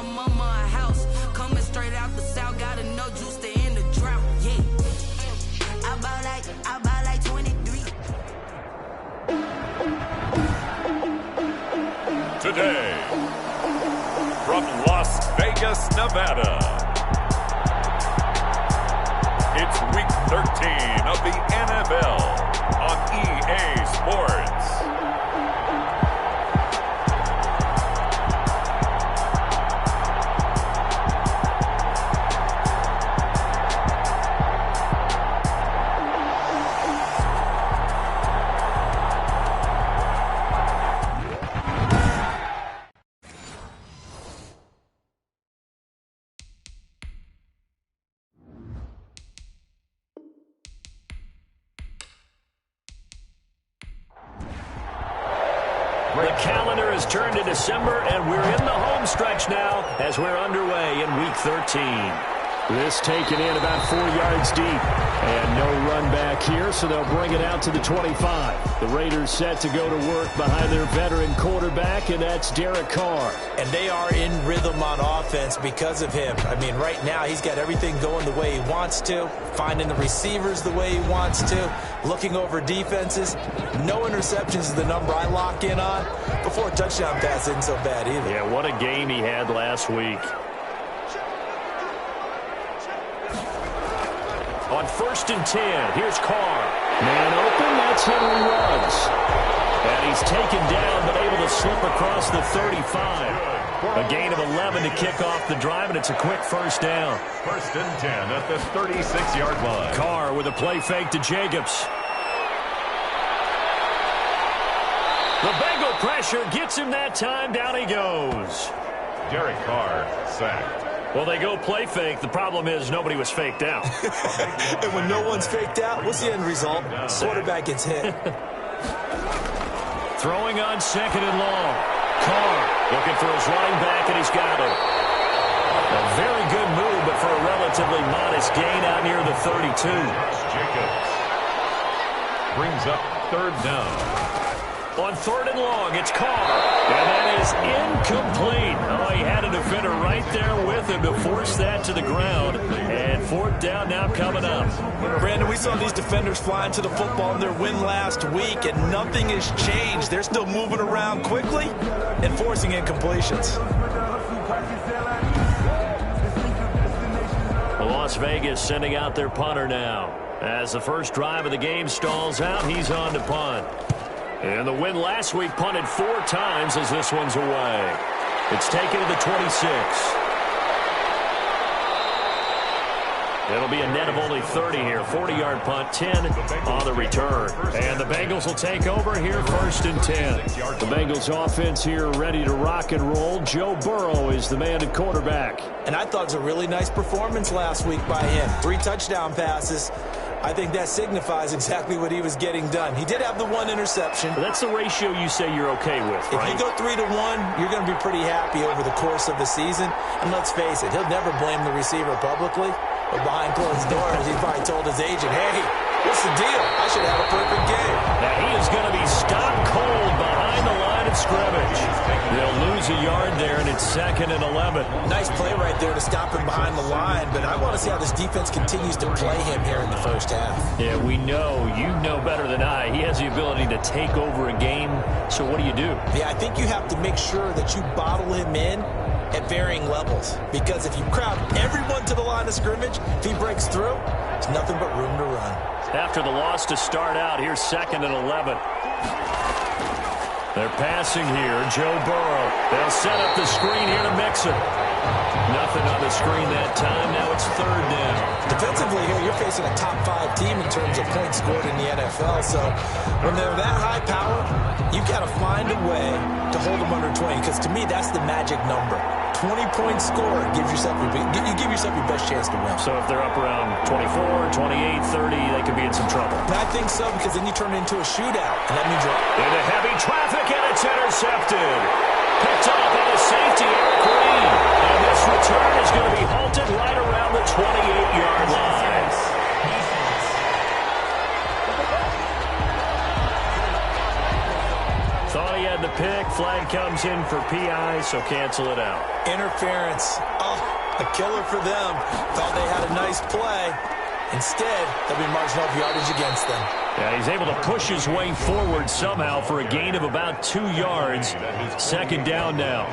my mama a house. Coming straight out the south, gotta know juice to end the drought. Yeah. I buy like 23. Today, from Las Vegas, Nevada, it's Week 13 of the NFL on EA Sports. The calendar has turned to December, and we're in the home stretch now as we're underway in Week 13. This taken in about 4 yards deep. And no run back here, so they'll bring it out to the 25. The Raiders set to go to work behind their veteran quarterback, and that's Derek Carr. And they are in rhythm on offense because of him. I mean, right now he's got everything going the way he wants to, finding the receivers the way he wants to, looking over defenses. No interceptions is the number I lock in on. Before a touchdown pass isn't so bad either. Yeah, what a game he had last week. On 1st and 10, here's Carr. Man open, that's Henry Ruggs. And he's taken down, but able to slip across the 35. A gain of 11 to kick off the drive, and it's a quick first down. 1st and 10 at the 36-yard line. Carr with a play fake to Jacobs. The Bengal pressure gets him that time. Down he goes. Derek Carr sacked. Well, they go play fake. The problem is nobody was faked out. And when no one's faked out, what's the end result? Quarterback gets hit. Throwing on 2nd and long. Carr looking for his running back, and he's got it. A very good move, but for a relatively modest gain out near the 32. Jacobs brings up 3rd down. On 3rd and long, it's Carr. And that is incomplete. Oh, he had a defender right there with him to force that to the ground. And 4th down now coming up. Brandon, we saw these defenders flying to the football in their win last week, and nothing has changed. They're still moving around quickly and forcing incompletions. Las Vegas sending out their punter now. As the first drive of the game stalls out, he's on to punt. And the win last week punted 4 times as this one's away. It's taken to the 26. It'll be a net of only 30 here. 40-yard punt, 10 on the return. And the Bengals will take over here 1st and 10. The Bengals offense here ready to rock and roll. Joe Burrow is the man at quarterback. And I thought it was a really nice performance last week by him. 3 touchdown passes. I think that signifies exactly what he was getting done. He did have the 1 interception. But that's the ratio you say you're okay with, right? If you go 3 to 1, you're going to be pretty happy over the course of the season. And let's face it, he'll never blame the receiver publicly. But behind closed doors, he probably told his agent, hey, what's the deal? I should have a perfect game. Now he is going to be stopped cold behind the line of scrimmage. They'll lose a yard there, and it's 2nd and 11. Nice play right there to stop him behind the line, but I want to see how this defense continues to play him here in the first half. Yeah, we know, you know better than I, he has the ability to take over a game, so what do you do? Yeah, I think you have to make sure that you bottle him in at varying levels, because if you crowd everyone to the line of scrimmage, if he breaks through, there's nothing but room to run. After the loss to start out, here's 2nd and 11. They're passing here. Joe Burrow. They'll set up the screen here to Mixon. Nothing on the screen that time. Now it's 3rd down. Defensively here, you're facing a top 5 team in terms of points scored in the NFL. So when they're that high power, you've got to find a way to hold them under 20. Because to me, that's the magic number. 20-point score gives yourself you give yourself your best chance to win. So if they're up around 24, 28, 30, they could be in some trouble. I think so, because then you turn it into a shootout, and that means you're into heavy traffic, and it's intercepted. Picked off on a safety, Eric Green. And this return is going to be halted right around the 28-yard line. Thought he had the pick, flag comes in for PI, so cancel it out. Interference. Oh, a killer for them. Thought they had a nice play. Instead, there'll be marginal yardage against them. Yeah, he's able to push his way forward somehow for a gain of about 2 yards. Second down now.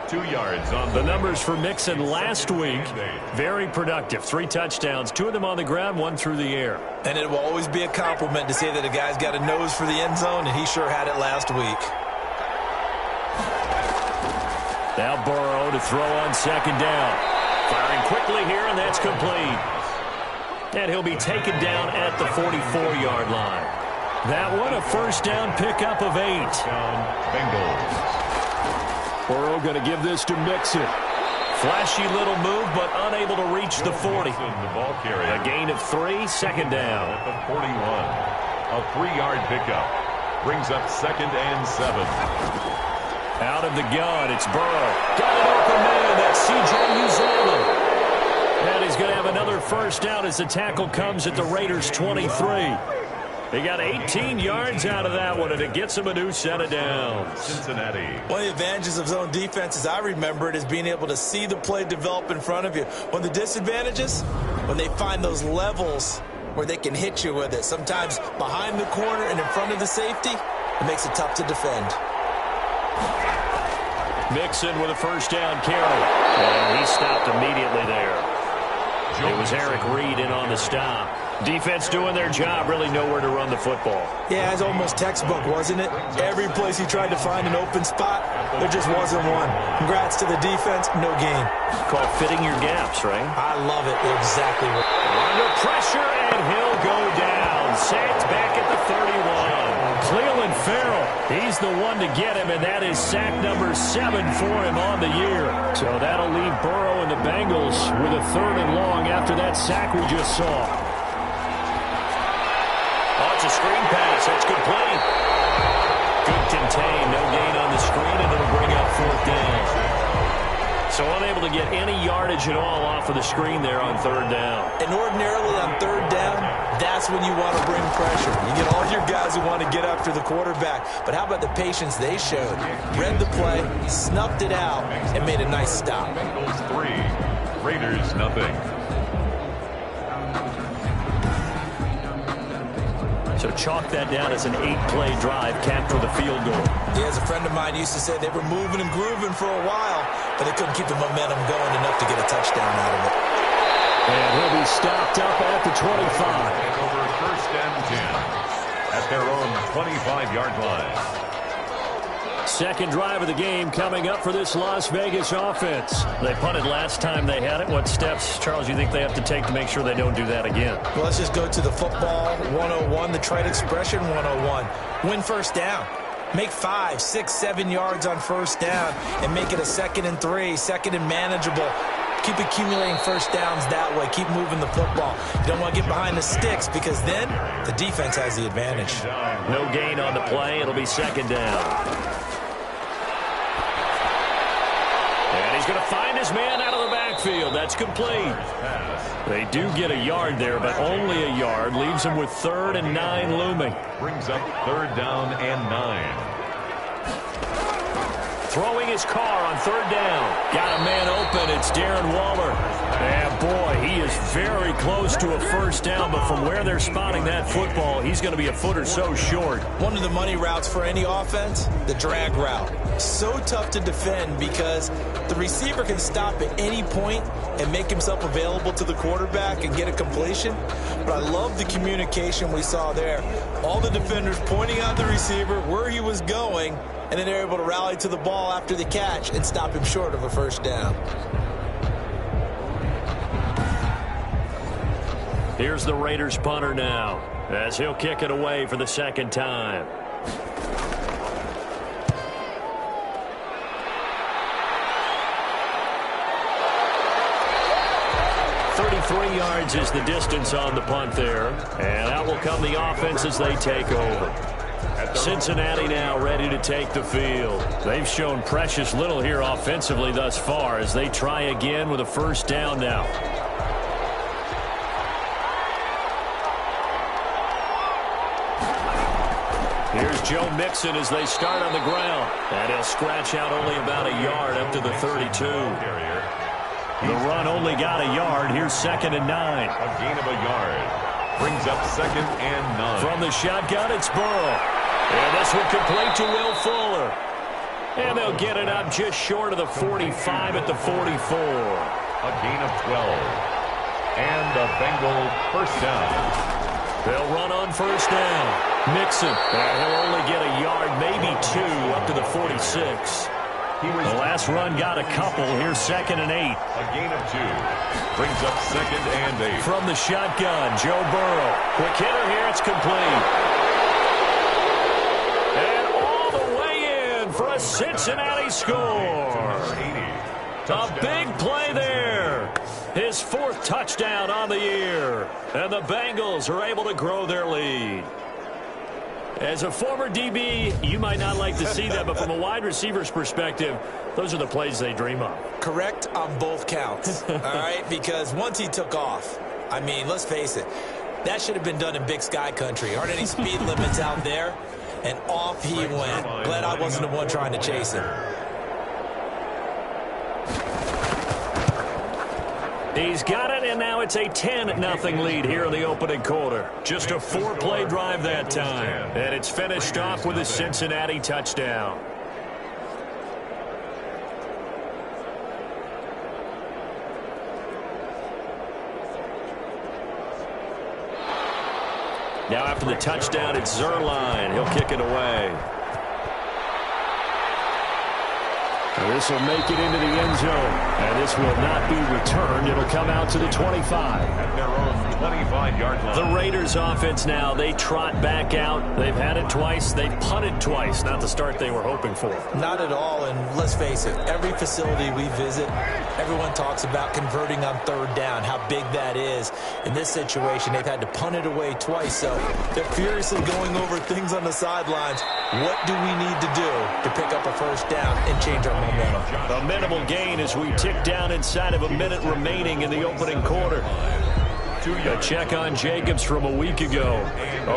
2 yards on the numbers for Mixon last week. Very productive. 3 touchdowns, 2 of them on the ground, 1 through the air. And it will always be a compliment to say that a guy's got a nose for the end zone, and he sure had it last week. Now Burrow to throw on second down. Firing quickly here, and that's complete. And he'll be taken down at the 44-yard line. That one, a first down pickup of 8. Bengals. Burrow going to give this to Mixon. Flashy little move, but unable to reach the 40. The ball carrier. A gain of 3, second down. At the 41. A 3-yard pickup. Brings up 2nd and 7. Out of the gun, it's Burrow. Got an open man, that's C.J. Uzomah. And he's going to have another first down as the tackle comes at the Raiders' 23. He got 18 yards out of that one, and it gets him a new set of downs. Cincinnati. One of the advantages of zone defense, as I remember it, is being able to see the play develop in front of you. One of the disadvantages, when they find those levels where they can hit you with it, sometimes behind the corner and in front of the safety, it makes it tough to defend. Mixon with a first down carry, and he stopped immediately there. It was Eric Reed in on the stop. Defense doing their job, really nowhere to run the football. Yeah, it's almost textbook, wasn't it? Every place he tried to find an open spot, there just wasn't one. Congrats to the defense, no gain. Called fitting your gaps, right? I love it, exactly right. Under pressure, and he'll go down. Sacked back at the 31. Cleveland Farrell, he's the one to get him, and that is sack number 7 for him on the year. So that'll leave Burrow and the Bengals with a 3rd and long after that sack we just saw. Oh, it's a screen pass. It's complete. Good contain. No gain on the screen, and it'll bring up 4th down. So unable to get any yardage at all off of the screen there on 3rd down. And ordinarily on 3rd down, that's when you want to bring pressure. You get all your guys who want to get after the quarterback. But how about the patience they showed? Read the play, snuffed it out, and made a nice stop. Bengals 3, Raiders nothing. So chalk that down as an 8-play drive capped with a field goal. Yeah, as a friend of mine used to say, they were moving and grooving for a while, but they couldn't keep the momentum going enough to get a touchdown out of it. And he'll be stopped up at the 25. Over 1st and 10 at their own 25-yard line. Second drive of the game coming up for this Las Vegas offense. They punted last time they had it. What steps, Charles, you think they have to take to make sure they don't do that again? Well, let's just go to the football 101, the trite expression 101. Win first down. Make 5, 6, 7 yards on first down and make it a 2nd and 3, 2nd and manageable. Keep accumulating first downs that way. Keep moving the football. You don't want to get behind the sticks because then the defense has the advantage. No gain on the play. It'll be 2nd down. And he's going to find his man out of the backfield. That's complete. They do get a yard there, but only a yard. Leaves him with 3rd and 9 looming. Brings up 3rd down and 9. Throwing his car on 3rd down. Got a man open. It's Darren Waller. And boy, he is very close to a first down, but from where they're spotting that football, he's going to be a foot or so short. One of the money routes for any offense, the drag route. So tough to defend because the receiver can stop at any point and make himself available to the quarterback and get a completion. But I love the communication we saw there. All the defenders pointing out the receiver, where he was going, and then they're able to rally to the ball after the catch and stop him short of a first down. Here's the Raiders punter now as he'll kick it away for the 2nd time. .33 yards is the distance on the punt there. And out will come the offense as they take over. Cincinnati now ready to take the field. They've shown precious little here offensively thus far as they try again with a first down now. Here's Joe Mixon as they start on the ground. And he'll scratch out only about a yard up to the 32. The run only got a yard. Here's 2nd and 9. A gain of a yard. Brings up 2nd and 9. From the shotgun, it's Burrow. And this one complete to Will Fuller. And they'll get it up just short of the 45 at the 44. A gain of 12. And a Bengal first down. They'll run on first down. Mixon. And he'll only get a yard, maybe 2, up to the 46. The last run got a couple. Here's 2nd and 8. A gain of 2. Brings up 2nd and 8. From the shotgun, Joe Burrow. Quick hitter here. It's complete. And all the way in for a Cincinnati score. A big play there. His 4th touchdown on the year. And the Bengals are able to grow their lead. As a former DB, you might not like to see that, but from a wide receiver's perspective, those are the plays they dream of. Correct on both counts, all right? Because once he took off, I mean, let's face it, that should have been done in Big Sky country. Aren't any speed limits out there? And off he went. Glad I wasn't the one trying to chase him. He's got it, and now it's a 10-0 lead here in the opening quarter. Just a 4-play drive that time. And it's finished off with a Cincinnati touchdown. Now after the touchdown, it's Zerline. He'll kick it away. This will make it into the end zone. And this will not be returned. It'll come out to the 25. At their own 25-yard line. The Raiders offense now, they trot back out. They've had it twice. They've punted twice. Not the start they were hoping for. Not at all, and let's face it, every facility we visit, everyone talks about converting on 3rd down, how big that is. In this situation, they've had to punt it away twice, so they're furiously going over things on the sidelines. What do we need to do to pick up a 1st down and change our momentum? A minimal gain as we tick down inside of a minute remaining in the opening quarter. A check on Jacobs from a week ago.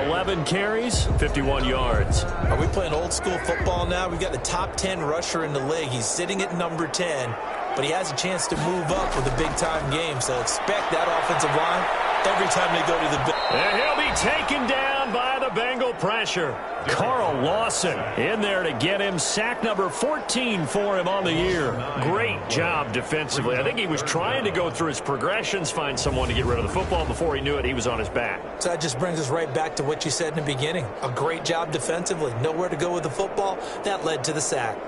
11 carries, 51 yards. Are we playing old school football now? We've got the top 10 rusher in the league. He's sitting at number 10, but he has a chance to move up with a big-time game. So expect that offensive line every time they go to the... And he'll be taken down by the Bengal pressure. Carl Lawson in there to get him. Sack number 14 for him on the year. Great job defensively. I think he was trying to go through his progressions, find someone to get rid of the football. Before he knew it, he was on his back. So that just brings us right back to what you said in the beginning. A great job defensively. Nowhere to go with the football. That led to the sack.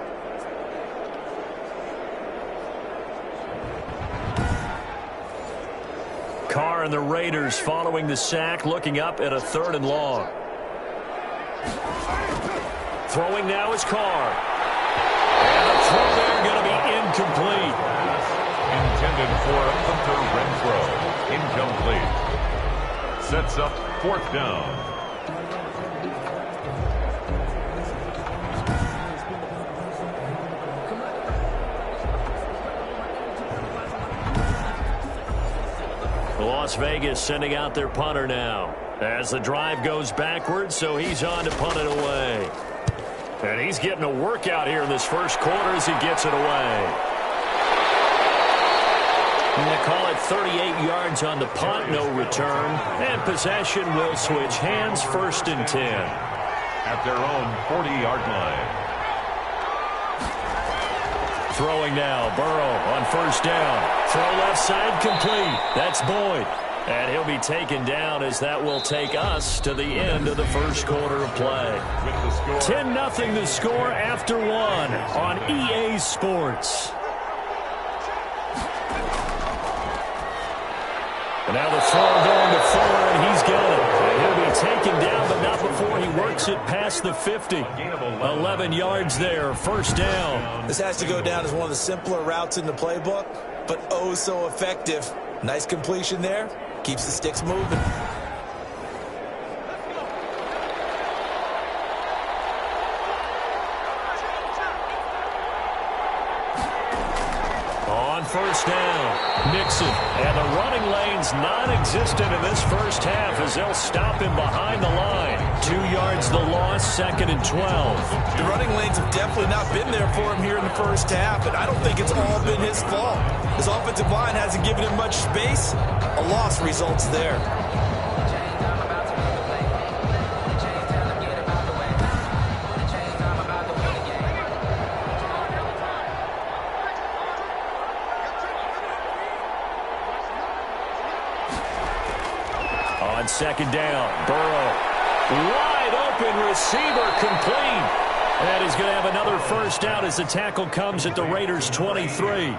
Carr and the Raiders following the sack, looking up at a 3rd and long. Throwing now is Carr. And the throw there going to be incomplete. Intended for Hunter Renfrow. Incomplete. Sets up 4th down. Las Vegas sending out their punter now as the drive goes backwards, so he's on to punt it away. And he's getting a workout here in this first quarter as he gets it away. And they call it 38 yards on the punt, no return. And possession will switch hands, 1st and 10. At their own 40-yard line. Throwing now, Burrow on 1st down. Throw left side complete. That's Boyd. And he'll be taken down as that will take us to the end of the first quarter of play. 10-0 the score after 1 on EA Sports. And now the throw going to Fuller, and he's got it. And he'll be taken down, but not before he works it past the 50. 11 yards there, 1st down. This has to go down as one of the simpler routes in the playbook, but oh so effective. Nice completion there. Keeps the sticks moving. On first down. Mixon, and the running lane's non-existent in this first half as they'll stop him behind the line. 2 yards the loss, 2nd and 12. The running lanes have definitely not been there for him here in the first half, and I don't think it's all been his fault. His offensive line hasn't given him much space. A loss results there. On 2nd down, Burrow. Wide open receiver complete. And he's going to have another first down as the tackle comes at the Raiders' 23.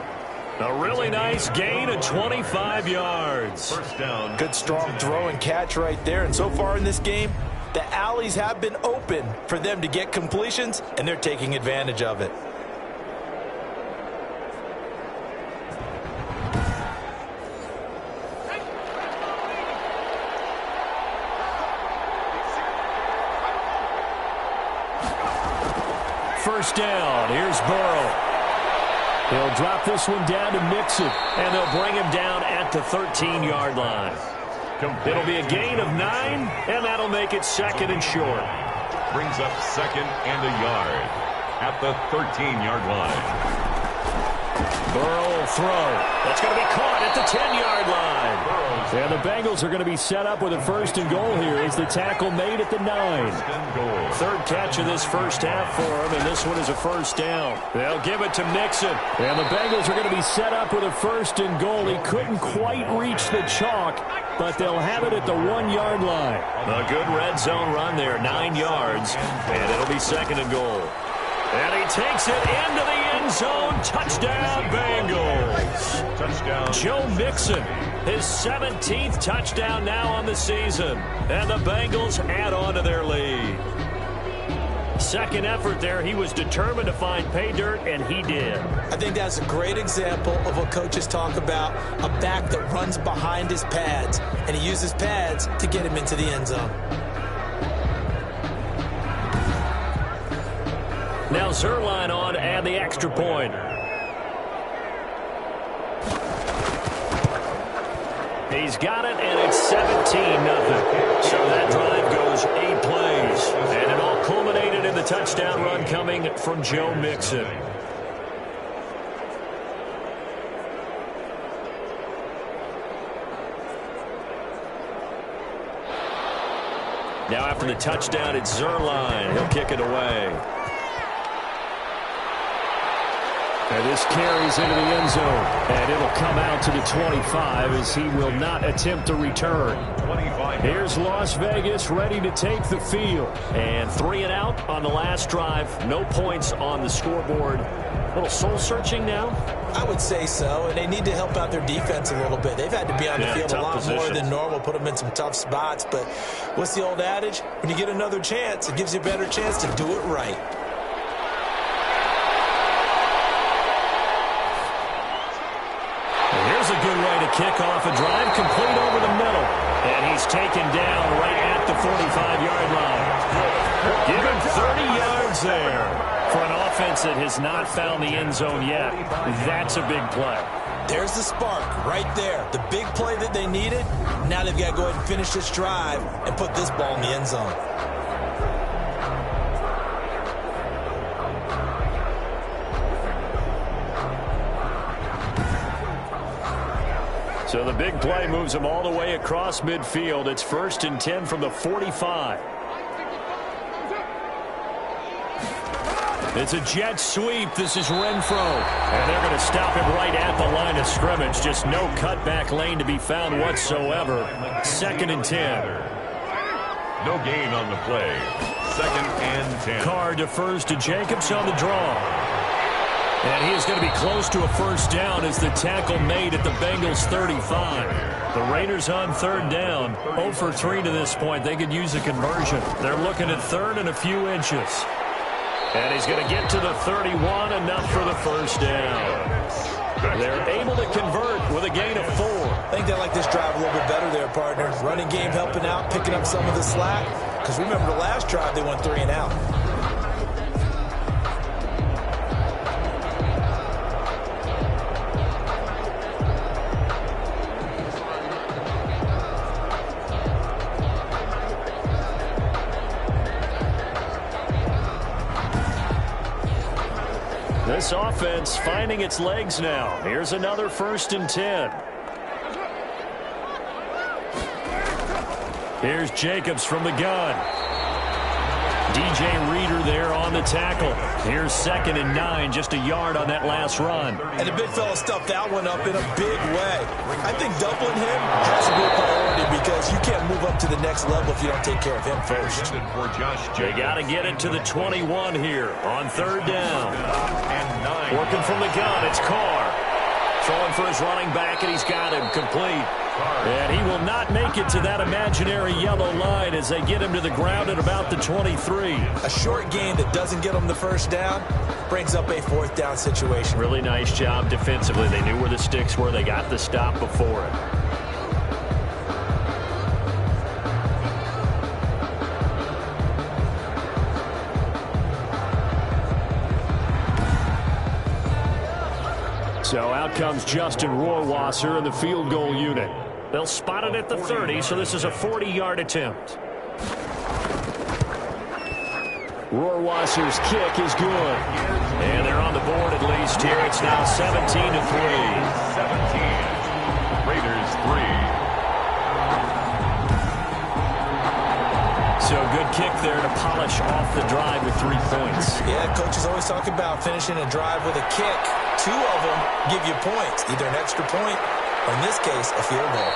A really nice gain of 25 yards. First down. Good strong throw and catch right there. And so far in this game, the alleys have been open for them to get completions, and they're taking advantage of it. First down, here's Burrow. He'll drop this one down to Mixon, and they'll bring him down at the 13-yard line. It'll be a gain of 9, and that'll make it 2nd and short. Brings up 2nd and a yard at the 13-yard line. Burrow will throw. That's going to be caught at the 10-yard line. And the Bengals are going to be set up with a 1st and goal here as the tackle made at the 9. 3rd catch of this first half for him, and this one is a first down. They'll give it to Mixon. And the Bengals are going to be set up with a 1st and goal. He couldn't quite reach the chalk, but they'll have it at the 1-yard line. A good red zone run there, 9 yards, and it'll be 2nd and goal. And he takes it into the end zone. Touchdown, Bengals. Touchdown. Joe Mixon, his 17th touchdown now on the season. And the Bengals add on to their lead. Second effort there. He was determined to find pay dirt, and he did. I think that's a great example of what coaches talk about, a back that runs behind his pads, and he uses pads to get him into the end zone. Now Zuerlein on to add the extra point. He's got it, and it's 17-0. So that drive goes 8 plays. And it all culminated in the touchdown run coming from Joe Mixon. Now after the touchdown, it's Zuerlein. He'll kick it away. And this carries into the end zone. And it'll come out to the 25 as he will not attempt to return. Here's Las Vegas ready to take the field. And 3 and out on the last drive. No points on the scoreboard. A little soul-searching now? I would say so, and they need to help out their defense a little bit. They've had to be on the field a lot more than normal, put them in some tough spots. But what's the old adage? When you get another chance, it gives you a better chance to do it right. Here's a good way to kick off a drive, complete over the middle. And he's taken down right at the 45-yard line. Give him 30 yards there. For an offense that has not found the end zone yet, that's a big play. There's the spark right there. The big play that they needed. Now they've got to go ahead and finish this drive and put this ball in the end zone. So the big play moves them all the way across midfield. It's 1st and 10 from the 45. It's a jet sweep. This is Renfro. And they're going to stop him right at the line of scrimmage. Just no cutback lane to be found whatsoever. 2nd and 10. No gain on the play. 2nd and 10. Carr defers to Jacobs on the draw. And he is going to be close to a first down as the tackle made at the Bengals 35. The Raiders on 3rd down. 0 for 3 to this point. They could use a conversion. They're looking at 3rd and a few inches. And he's going to get to the 31, enough for the first down. They're able to convert with a gain of 4. I think they like this drive a little bit better there, partner. Running game helping out, picking up some of the slack. Because remember the last drive, they went 3 and out. this offense finding its legs now. Here's another 1st and 10. Here's Jacobs from the gun. DJ Reader there on the tackle. Here's 2nd and 9, just a yard on that last run. And the big fella stuffed that one up in a big way. I think doubling him has to be a priority because you can't move up to the next level if you don't take care of him first. They got to get it to the 21 here on 3rd down. Working from the gun, it's Carr. Throwing for his running back, and he's got him complete. And he will not make it to that imaginary yellow line as they get him to the ground at about the 23. A short game that doesn't get them the 1st down brings up a 4th down situation. Really nice job defensively. They knew where the sticks were. They got the stop before it. So out comes Justin Rohrwasser in the field goal unit. They'll spot it at the 30, so this is a 40-yard attempt. Rohrwasser's kick is good. And they're on the board at least here. It's now 17-3. 17. Raiders 3. So good kick there to polish off the drive with 3 points. Yeah, coaches always talk about finishing a drive with a kick. 2 of them give you points, either an extra point or, in this case, a field goal.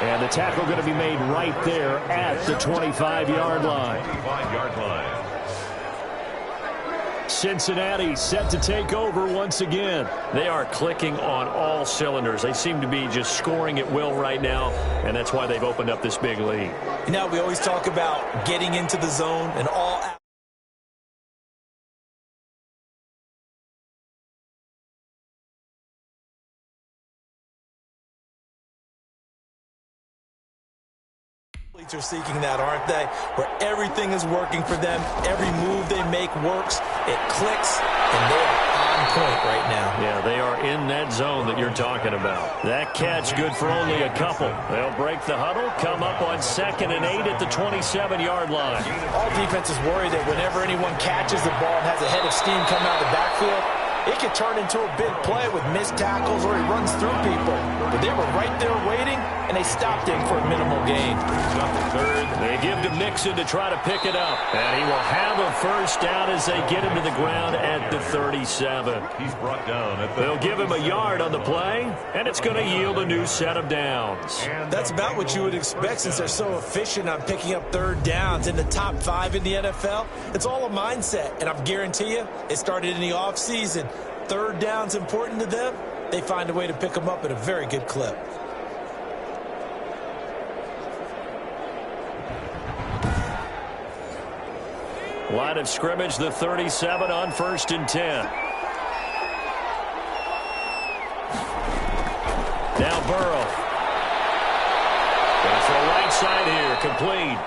And the tackle going to be made right there at the 25-yard line. 25-yard line. Cincinnati set to take over once again. They are clicking on all cylinders. They seem to be just scoring at will right now, and that's why they've opened up this big lead. You know, we always talk about getting into the zone and all athletes are seeking that, aren't they? Where everything is working for them, every move they make works, it clicks, and they are on point right now. Yeah, they are in that zone that you're talking about. That catch good for only a couple. They'll break the huddle, come up on 2nd and 8 at the 27-yard line. All defenses worry that whenever anyone catches the ball and has a head of steam come out of the backfield, it could turn into a big play with missed tackles or he runs through people. But they were right there waiting, and they stopped him for a minimal gain. They give to Mixon to try to pick it up. And he will have a 1st down as they get him to the ground at the 37. He's brought down at the They'll give him a yard on the play, and it's going to yield a new set of downs. That's about what you would expect since they're so efficient on picking up 3rd downs in the top 5 in the NFL. It's all a mindset, and I guarantee you it started in the offseason. 3rd down's important to them. They find a way to pick them up at a very good clip. Line of scrimmage, the 37 on 1st and 10. Now Burrow. Going for a right side here, complete.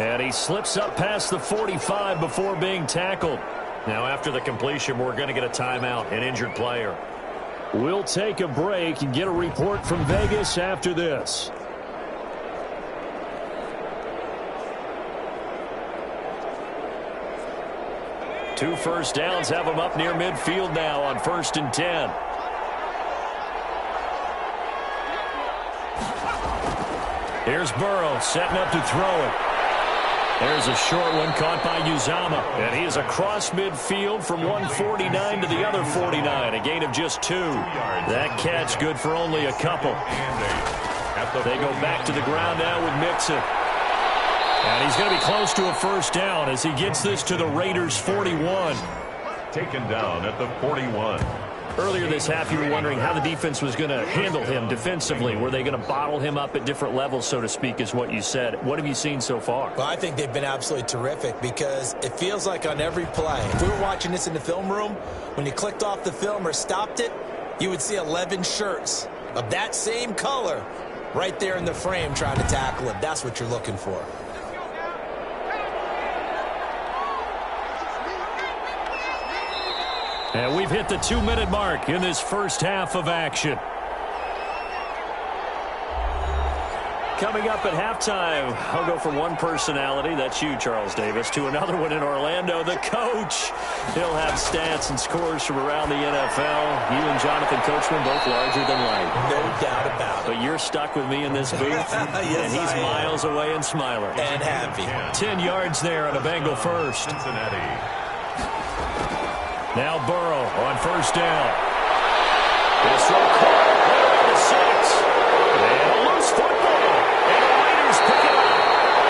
And he slips up past the 45 before being tackled. Now after the completion, we're going to get a timeout, an injured player. We'll take a break and get a report from Vegas after this. Two 1st downs have them up near midfield now on 1st and 10. Here's Burrow setting up to throw it. There's a short one caught by Uzama. And he is across midfield from 149 to the other 49. A gain of just 2. That catch good for only a couple. They go back to the ground now with Mixon. And he's going to be close to a 1st down as he gets this to the Raiders' 41. taken down at the 41. Earlier this half, you were wondering how the defense was going to handle him defensively. Were they going to bottle him up at different levels, so to speak, is what you said. What have you seen so far? Well, I think they've been absolutely terrific because it feels like on every play, if we were watching this in the film room, when you clicked off the film or stopped it, you would see 11 shirts of that same color right there in the frame trying to tackle him. That's what you're looking for. And we've hit the 2-minute mark in this first half of action. Coming up at halftime, I'll go from one personality, that's you, Charles Davis, to another one in Orlando, the coach. He'll have stats and scores from around the NFL. You and Jonathan Coachman both larger than life. No doubt about it. But you're stuck with me in this booth, yes, and he's miles away and smiling. And happy. 10 yards there on a Bengal first. Cincinnati. Now Burrow on first down. This throw caught around the 6. And a loose football. And the Raiders pick it up.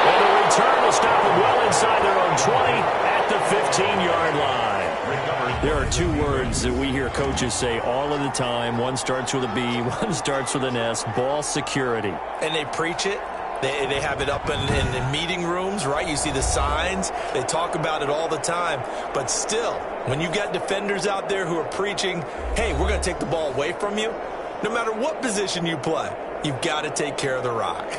And the return will stop them well inside their own 20 at the 15-yard line. There are two words that we hear coaches say all of the time. One starts with a B, one starts with an S. Ball security. And they preach it. They have it up in meeting rooms, right? You see the signs. They talk about it all the time. But still, when you got defenders out there who are preaching, hey, we're going to take the ball away from you, no matter what position you play, you've got to take care of the rock.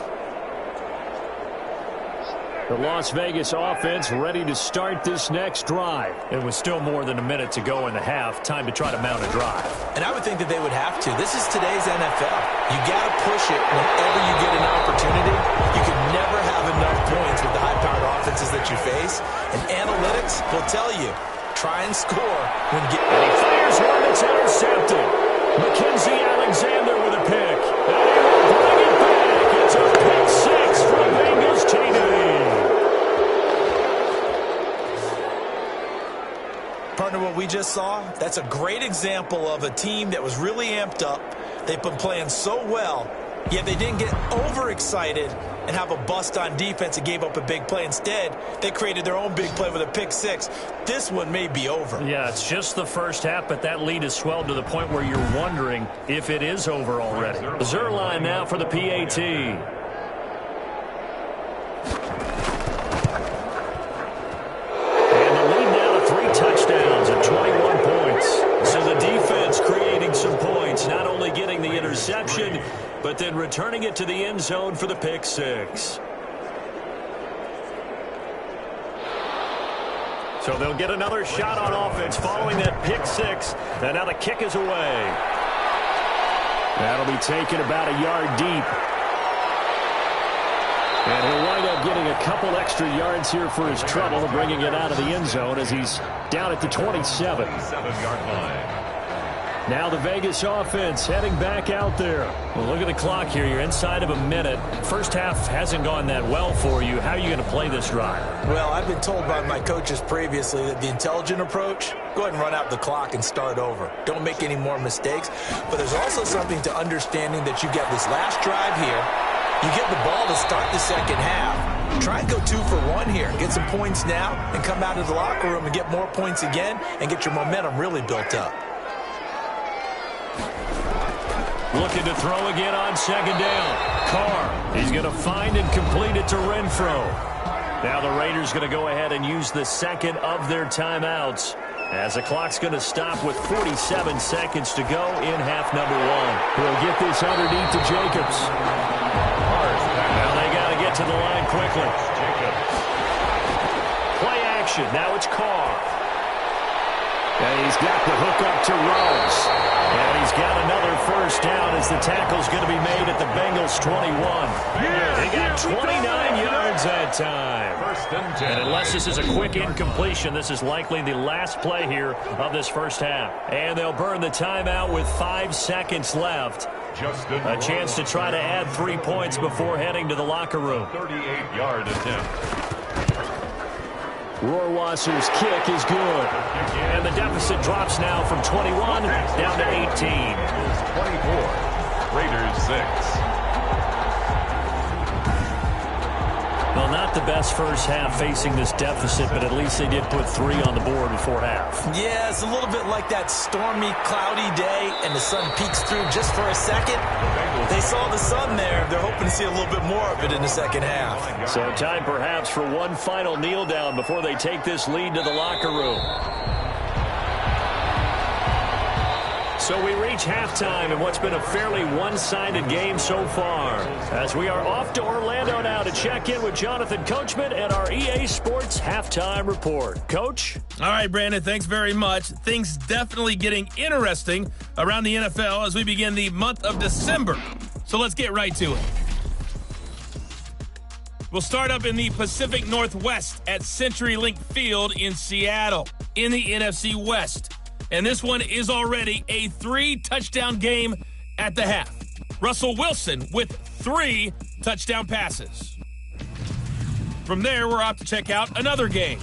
The Las Vegas offense ready to start this next drive. It was still more than a minute to go in the half. Time to try to mount a drive. And I would think that they would have to. This is today's NFL. You got to push it whenever you get an opportunity. You can never have enough points with the high-powered offenses that you face. And analytics will tell you, try and score when get. And he fires one that's intercepted. Mackenzie Alexander with a pick. And he will bring it back. It's a pick 6 from Bengals TD. Partner, what we just saw, that's a great example of a team that was really amped up. They've been playing so well, yet they didn't get overexcited and have a bust on defense and gave up a big play. Instead, they created their own big play with a pick 6. This one may be over. Yeah, it's just the first half, but that lead has swelled to the point where you're wondering if it is over already. Zerline now for the PAT. Touchdowns at 21 points. So the defense creating some points, not only getting the interception, but then returning it to the end zone for the pick 6. So they'll get another shot on offense following that pick 6. And now the kick is away. That'll be taken about a yard deep. And he'll wind up getting a couple extra yards here for his trouble, bringing it out of the end zone as he's down at the 27. 7-yard line. Now the Vegas offense heading back out there. Well, look at the clock here. You're inside of a minute. First half hasn't gone that well for you. How are you going to play this drive? Well, I've been told by my coaches previously that the intelligent approach, go ahead and run out the clock and start over. Don't make any more mistakes. But there's also something to understanding that you get this last drive here. You get the ball to start the second half. Try and go 2 for 1 here. Get some points now and come out of the locker room and get more points again and get your momentum really built up. Looking to throw again on second down. Carr, he's going to find and complete it to Renfro. Now the Raiders going to go ahead and use the second of their timeouts as the clock's going to stop with 47 seconds to go in half number 1. We'll get this underneath to Jacobs. Now they got to get to the line quickly. Play action. Now it's Carr. And he's got the hook up to Rose. And he's got another first down as the tackle's going to be made at the Bengals 21. They got 29 yards that time. First and 10. And unless this is a quick incompletion, this is likely the last play here of this first half. And they'll burn the timeout with 5 seconds left. A chance to try to add 3 points before heading to the locker room. 38-yard attempt. Rohrwasser's kick is good. And the deficit drops now from 21 down to 18. 24. Raiders 6. Well, not the best first half facing this deficit, but at least they did put 3 on the board before half. Yeah, it's a little bit like that stormy, cloudy day, and the sun peeks through just for a second. They saw the sun there. They're hoping to see a little bit more of it in the second half. So time perhaps for one final kneel down before they take this lead to the locker room. So we reach halftime in what's been a fairly one-sided game so far. As we are off to Orlando now to check in with Jonathan Coachman and our EA Sports Halftime Report. Coach? All right, Brandon, thanks very much. Things definitely getting interesting around the NFL as we begin the month of December. So let's get right to it. We'll start up in the Pacific Northwest at CenturyLink Field in Seattle in the NFC West. And this one is already a 3-touchdown game at the half. Russell Wilson with 3 touchdown passes. From there, we're off to check out another game.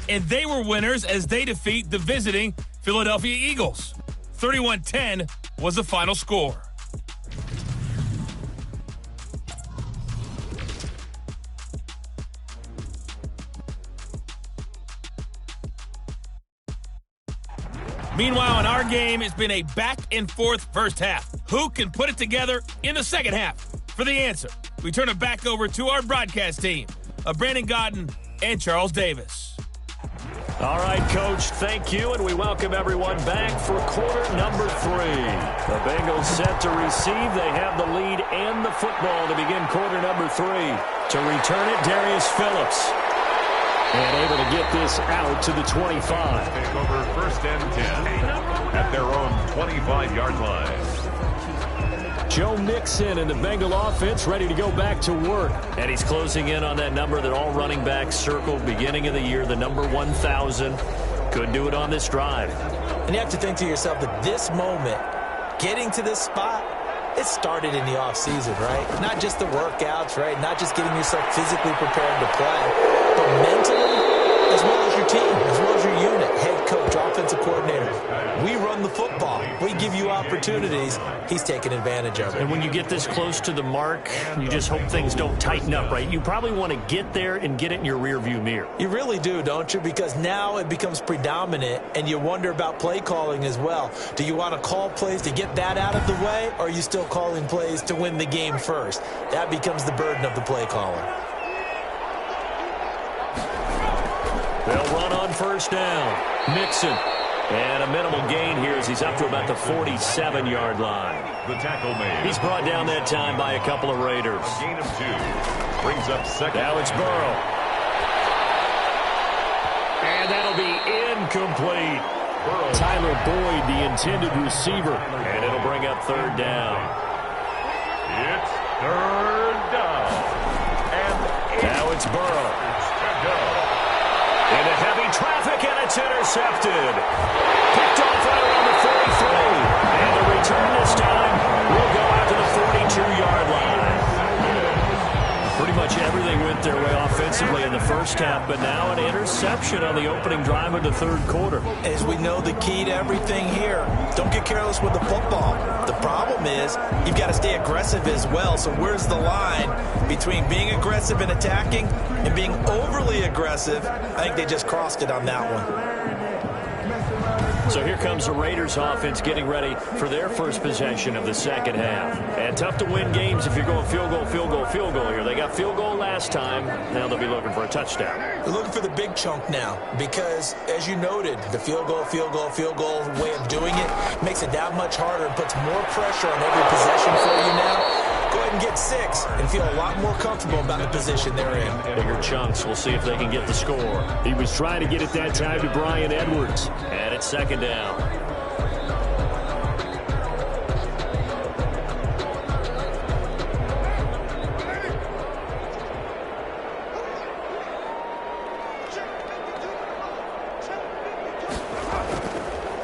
And they were winners as they defeat the visiting Philadelphia Eagles. 31-10 was the final score. Meanwhile, in our game, it's been a back-and-forth first half. Who can put it together in the second half? For the answer, we turn it back over to our broadcast team of Brandon Godden and Charles Davis. All right, Coach, thank you, and we welcome everyone back for quarter number 3. The Bengals set to receive. They have the lead and the football to begin quarter number 3. To return it, Darius Phillips. And able to get this out to the 25. Take over 1st and 10 at their own 25-yard line. Joe Mixon and the Bengal offense ready to go back to work. And he's closing in on that number that all running backs circled beginning of the year, the number 1,000. Could do it on this drive. And you have to think to yourself that this moment, getting to this spot, it started in the offseason, right? Not just the workouts, right? Not just getting yourself physically prepared to play, but mentally, as well as your team, as well as your unit, head coach, offensive coordinator. We run the football. We give you opportunities. He's taking advantage of it. And when you get this close to the mark, you just hope things don't tighten up, right? You probably want to get there and get it in your rearview mirror. You really do, don't you? Because now it becomes predominant, and you wonder about play calling as well. Do you want to call plays to get that out of the way, or are you still calling plays to win the game first? That becomes the burden of the play caller. They'll run on first down. Mixon. And a minimal gain here as he's up to about the 47-yard line. The tackle made. He's brought down that time by a couple of Raiders. A gain of 2. Brings up second. Now it's Burrow. And that'll be incomplete. Burrow. Tyler Boyd, the intended receiver. And it'll bring up third down. It's third down. And Now it's Burrow. to go. Into heavy traffic, and it's intercepted. Picked off right around the 43. And the return this time will go out to the 42-yard line. Pretty much everything went their way offensively in the first half, but now an interception on the opening drive of the third quarter. As we know, the key to everything here, don't get careless with the football. The problem is you've got to stay aggressive as well. So where's the line between being aggressive and attacking and being overly aggressive? I think they just crossed it on that one. So here comes the Raiders offense getting ready for their first possession of the second half. And tough to win games if you're going field goal, field goal, field goal here. They got field goal last time. Now they'll be looking for a touchdown. They're looking for the big chunk now because, as you noted, the field goal way of doing it makes it that much harder and puts more pressure on every possession for you now. Go ahead and get 6 and feel a lot more comfortable about the position they're in. Bigger chunks. We'll see if they can get the score. He was trying to get it that time to Bryan Edwards. And it's second down.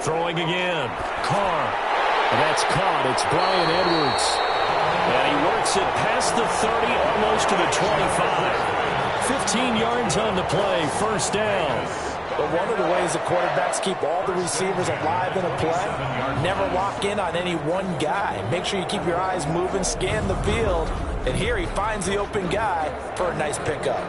Throwing again. Carr. And that's caught. It's Bryan Edwards. And he works it past the 30, almost to the 25. 15 yards on the play, first down. But one of the ways the quarterbacks keep all the receivers alive in a play, never lock in on any one guy. Make sure you keep your eyes moving, scan the field, and here he finds the open guy for a nice pickup.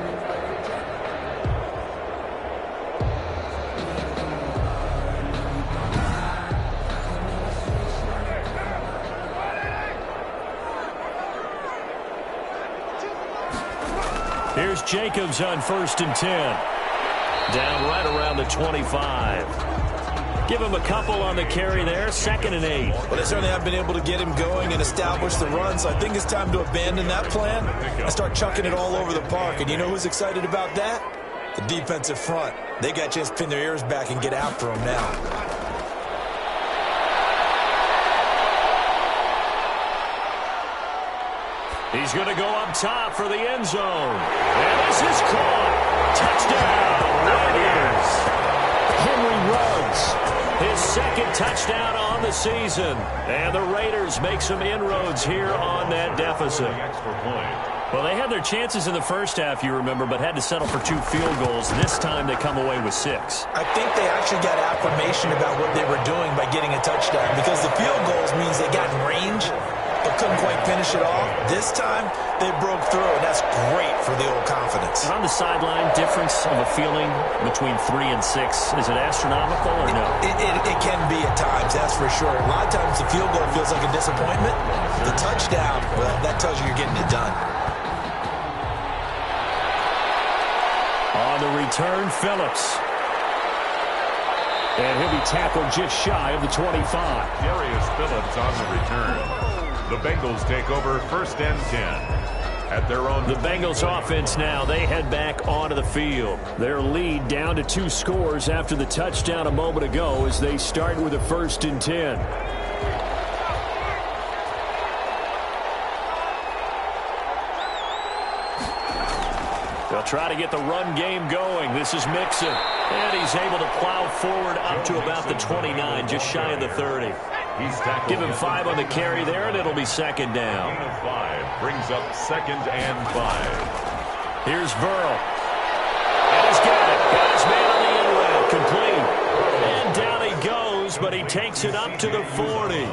Here's Jacobs on 1st and 10. Down right around the 25. Give him a couple on the carry there, 2nd and 8. Well, they certainly have been able to get him going and establish the run, so I think it's time to abandon that plan and start chucking it all over the park. And you know who's excited about that? The defensive front. They got a chance to pin their ears back and get after him now. He's going to go up top for the end zone. And this is caught. Touchdown, Raiders. Henry Ruggs, his second touchdown on the season. And the Raiders make some inroads here on that deficit. Extra point. Well, they had their chances in the first half, you remember, but had to settle for 2 field goals. This time they come away with 6. I think they actually got affirmation about what they were doing by getting a touchdown, because the field goals means they got in range but couldn't quite finish it off. This time they broke through, and that's great for the old confidence. And on the sideline, difference of a feeling between 3 and 6, is it astronomical or no? It can be at times, that's for sure. A lot of times the field goal feels like a disappointment. The touchdown, well, that tells you you're getting it done. On the return, Phillips. And he'll be tackled just shy of the 25. Darius Phillips on the return. The Bengals take over 1st and 10 at their own. The Bengals offense now, they head back onto the field. Their lead down to 2 scores after the touchdown a moment ago as they start with a 1st and 10. They'll try to get the run game going. This is Mixon. And he's able to plow forward up to about the 29, just shy of the 30. Give him 5 on the carry there, and it'll be 2nd down. Gain of 5 brings up 2nd and 5. Here's Burrow. And he's got it. Got his man on the end route. Complete. And down he goes, but he takes it up to the 40.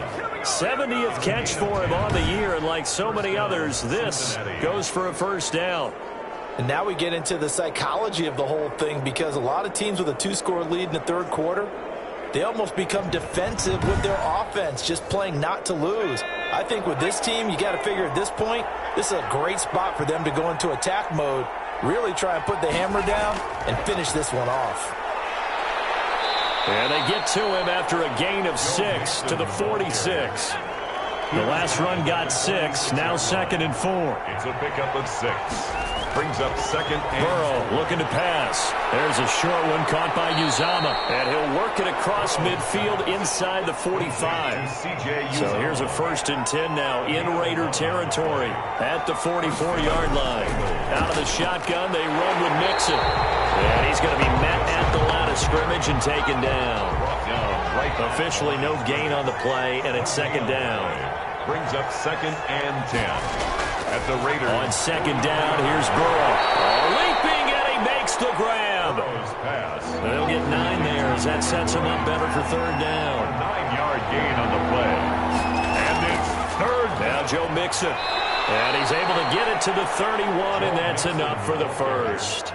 70th catch for him on the year, and like so many others, this goes for a 1st down. And now we get into the psychology of the whole thing, because a lot of teams with a 2-score lead in the 3rd quarter, they almost become defensive with their offense, just playing not to lose. I think with this team, you got to figure at this point, this is a great spot for them to go into attack mode, really try and put the hammer down and finish this one off. And they get to him after a gain of 6 to the 46. The last run got 6, now 2nd and 4. It's a pickup of 6. Brings up 2nd and Burrow looking to pass. There's a short one caught by Uzama. And he'll work it across midfield inside the 45. So here's a 1st and 10 now in Raider territory at the 44-yard line. Out of the shotgun, they run with Mixon. And he's going to be met at the line of scrimmage and taken down. Officially no gain on the play, and it's 2nd down. Brings up 2nd and 10. At the Raiders. On 2nd down, here's Burrow. Leaping, and he makes the grab. They'll get 9 there as that sets him up better for 3rd down. 9-yard gain on the play. And it's 3rd. Now Joe Mixon. And he's able to get it to the 31, and that's enough for the 1st.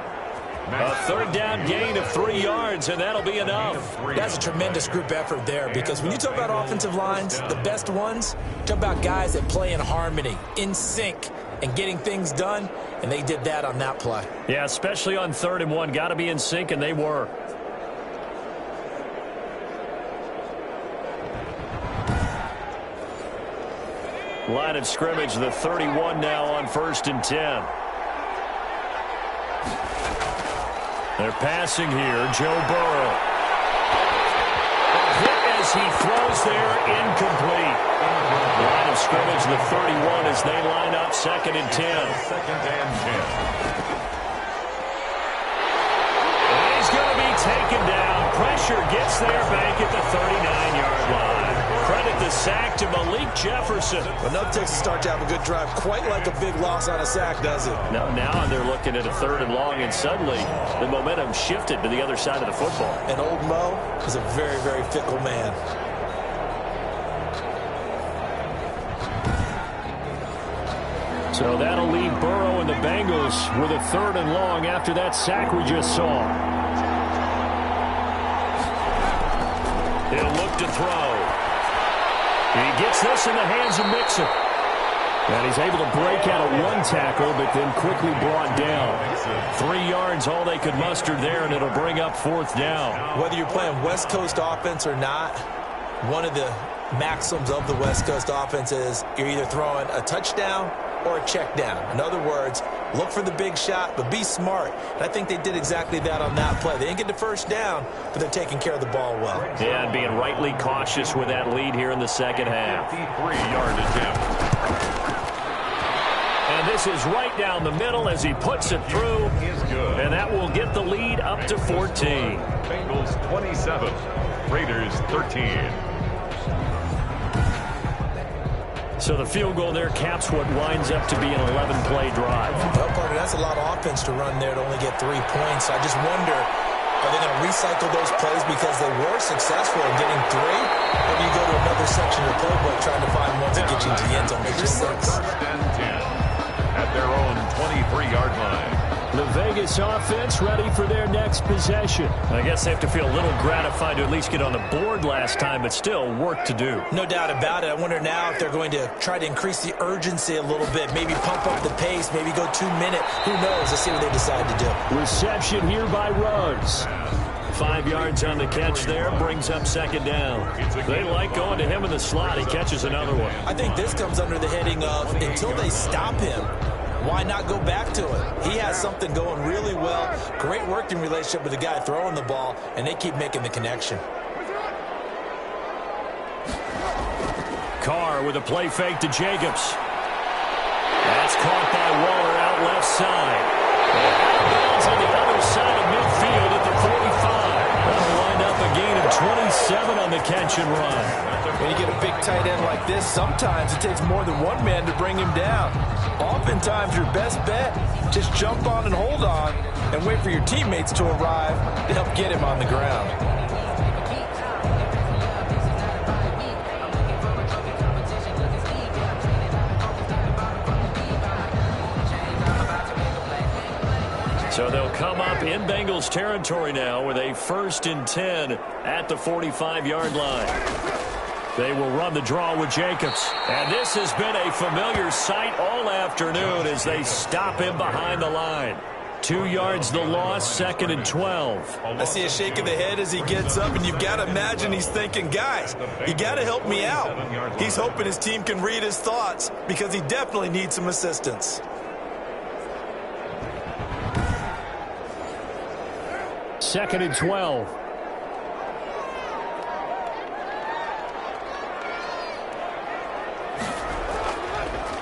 A 3rd down gain of 3 yards, and that'll be enough. That's a tremendous group effort there, because when you talk about offensive lines, the best ones, talk about guys that play in harmony, in sync, and getting things done, and they did that on that play. Yeah, especially on 3rd and 1. Got to be in sync, and they were. Line of scrimmage, the 31 now on 1st and 10. They're passing here, Joe Burrow. A hit as he throws there, incomplete. Line of scrimmage, the 31 as they line up 2nd and 10. 2nd and 10. And he's going to be taken down. Pressure gets there back at the 39-yard line. Credit the sack to Malik Jefferson. Enough takes to start to have a good drive, quite like a big loss on a sack, does it? Now they're looking at a 3rd and long, and suddenly the momentum shifted to the other side of the football. And old Mo is a very, very fickle man. So that'll leave Burrow and the Bengals with a 3rd and long after that sack we just saw. He'll look to throw. He gets this in the hands of Mixon. And he's able to break out of 1 tackle, but then quickly brought down. 3 yards, all they could muster there, and it'll bring up 4th down. Whether you're playing West Coast offense or not, one of the maxims of the West Coast offense is you're either throwing a touchdown or a check down. In other words, look for the big shot, but be smart. And I think they did exactly that on that play. They didn't get the 1st down, but they're taking care of the ball well. Yeah, and being rightly cautious with that lead here in the 2nd half. 53-yard attempt. And this is right down the middle as he puts it through. And that will get the lead up to 14. Bengals 27, Raiders 13. So the field goal there caps what winds up to be an 11-play drive. Well, partner, that's a lot of offense to run there to only get 3 points. I just wonder, are they going to recycle those plays because they were successful in getting 3? Or do you go to another section of the playbook trying to find ones that get you into the end zone, make you 6? First and 10 at their own 23-yard line. The Vegas offense ready for their next possession. I guess they have to feel a little gratified to at least get on the board last time, but still work to do. No doubt about it. I wonder now if they're going to try to increase the urgency a little bit, maybe pump up the pace, maybe go 2-minute. Who knows? Let's see what they decide to do. Reception here by Ruggs. 5 yards on the catch there, brings up second down. They like going to him in the slot. He catches another one. I think this comes under the heading of until they stop him, why not go back to it? He has something going really well. Great working relationship with the guy throwing the ball, and they keep making the connection. Carr with a play fake to Jacobs. That's caught by Waller out left side. And out of bounds on the other side of midfield at the 45. That'll wind up a gain of 27 on the catch and run. When you get a big tight end like this, sometimes it takes more than one man to bring him down. Oftentimes, your best bet, just jump on and hold on and wait for your teammates to arrive to help get him on the ground. So they'll come up in Bengals territory now with a 1st and 10 at the 45-yard line. They will run the draw with Jacobs. And this has been a familiar sight all afternoon as they stop him behind the line. 2 yards the loss, 2nd and 12. I see a shake of the head as he gets up, and you've got to imagine he's thinking, guys, you got to help me out. He's hoping his team can read his thoughts because he definitely needs some assistance. 2nd and 12.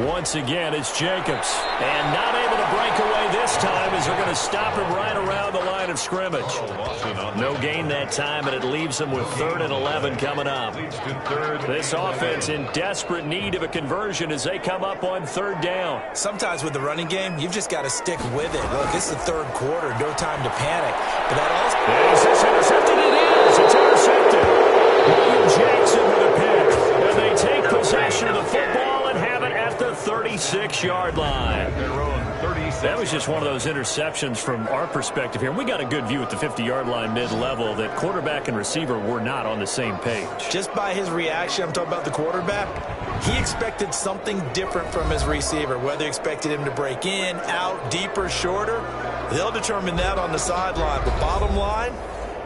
Once again, it's Jacobs. And not able to break away this time as they're going to stop him right around the line of scrimmage. No gain that time, and it leaves them with 3rd and 11 coming up. This offense in desperate need of a conversion as they come up on 3rd down. Sometimes with the running game, you've just got to stick with it. Look, this is the 3rd quarter, no time to panic. But that also... Is this intercepted? It is! It's intercepted. William Jackson with a pick. And they take possession of the football and have it at the 36-yard line. That was just one of those interceptions from our perspective here. We got a good view at the 50-yard line mid-level that quarterback and receiver were not on the same page. Just by his reaction, I'm talking about the quarterback, he expected something different from his receiver, whether he expected him to break in, out, deeper, shorter. They'll determine that on the sideline. But bottom line,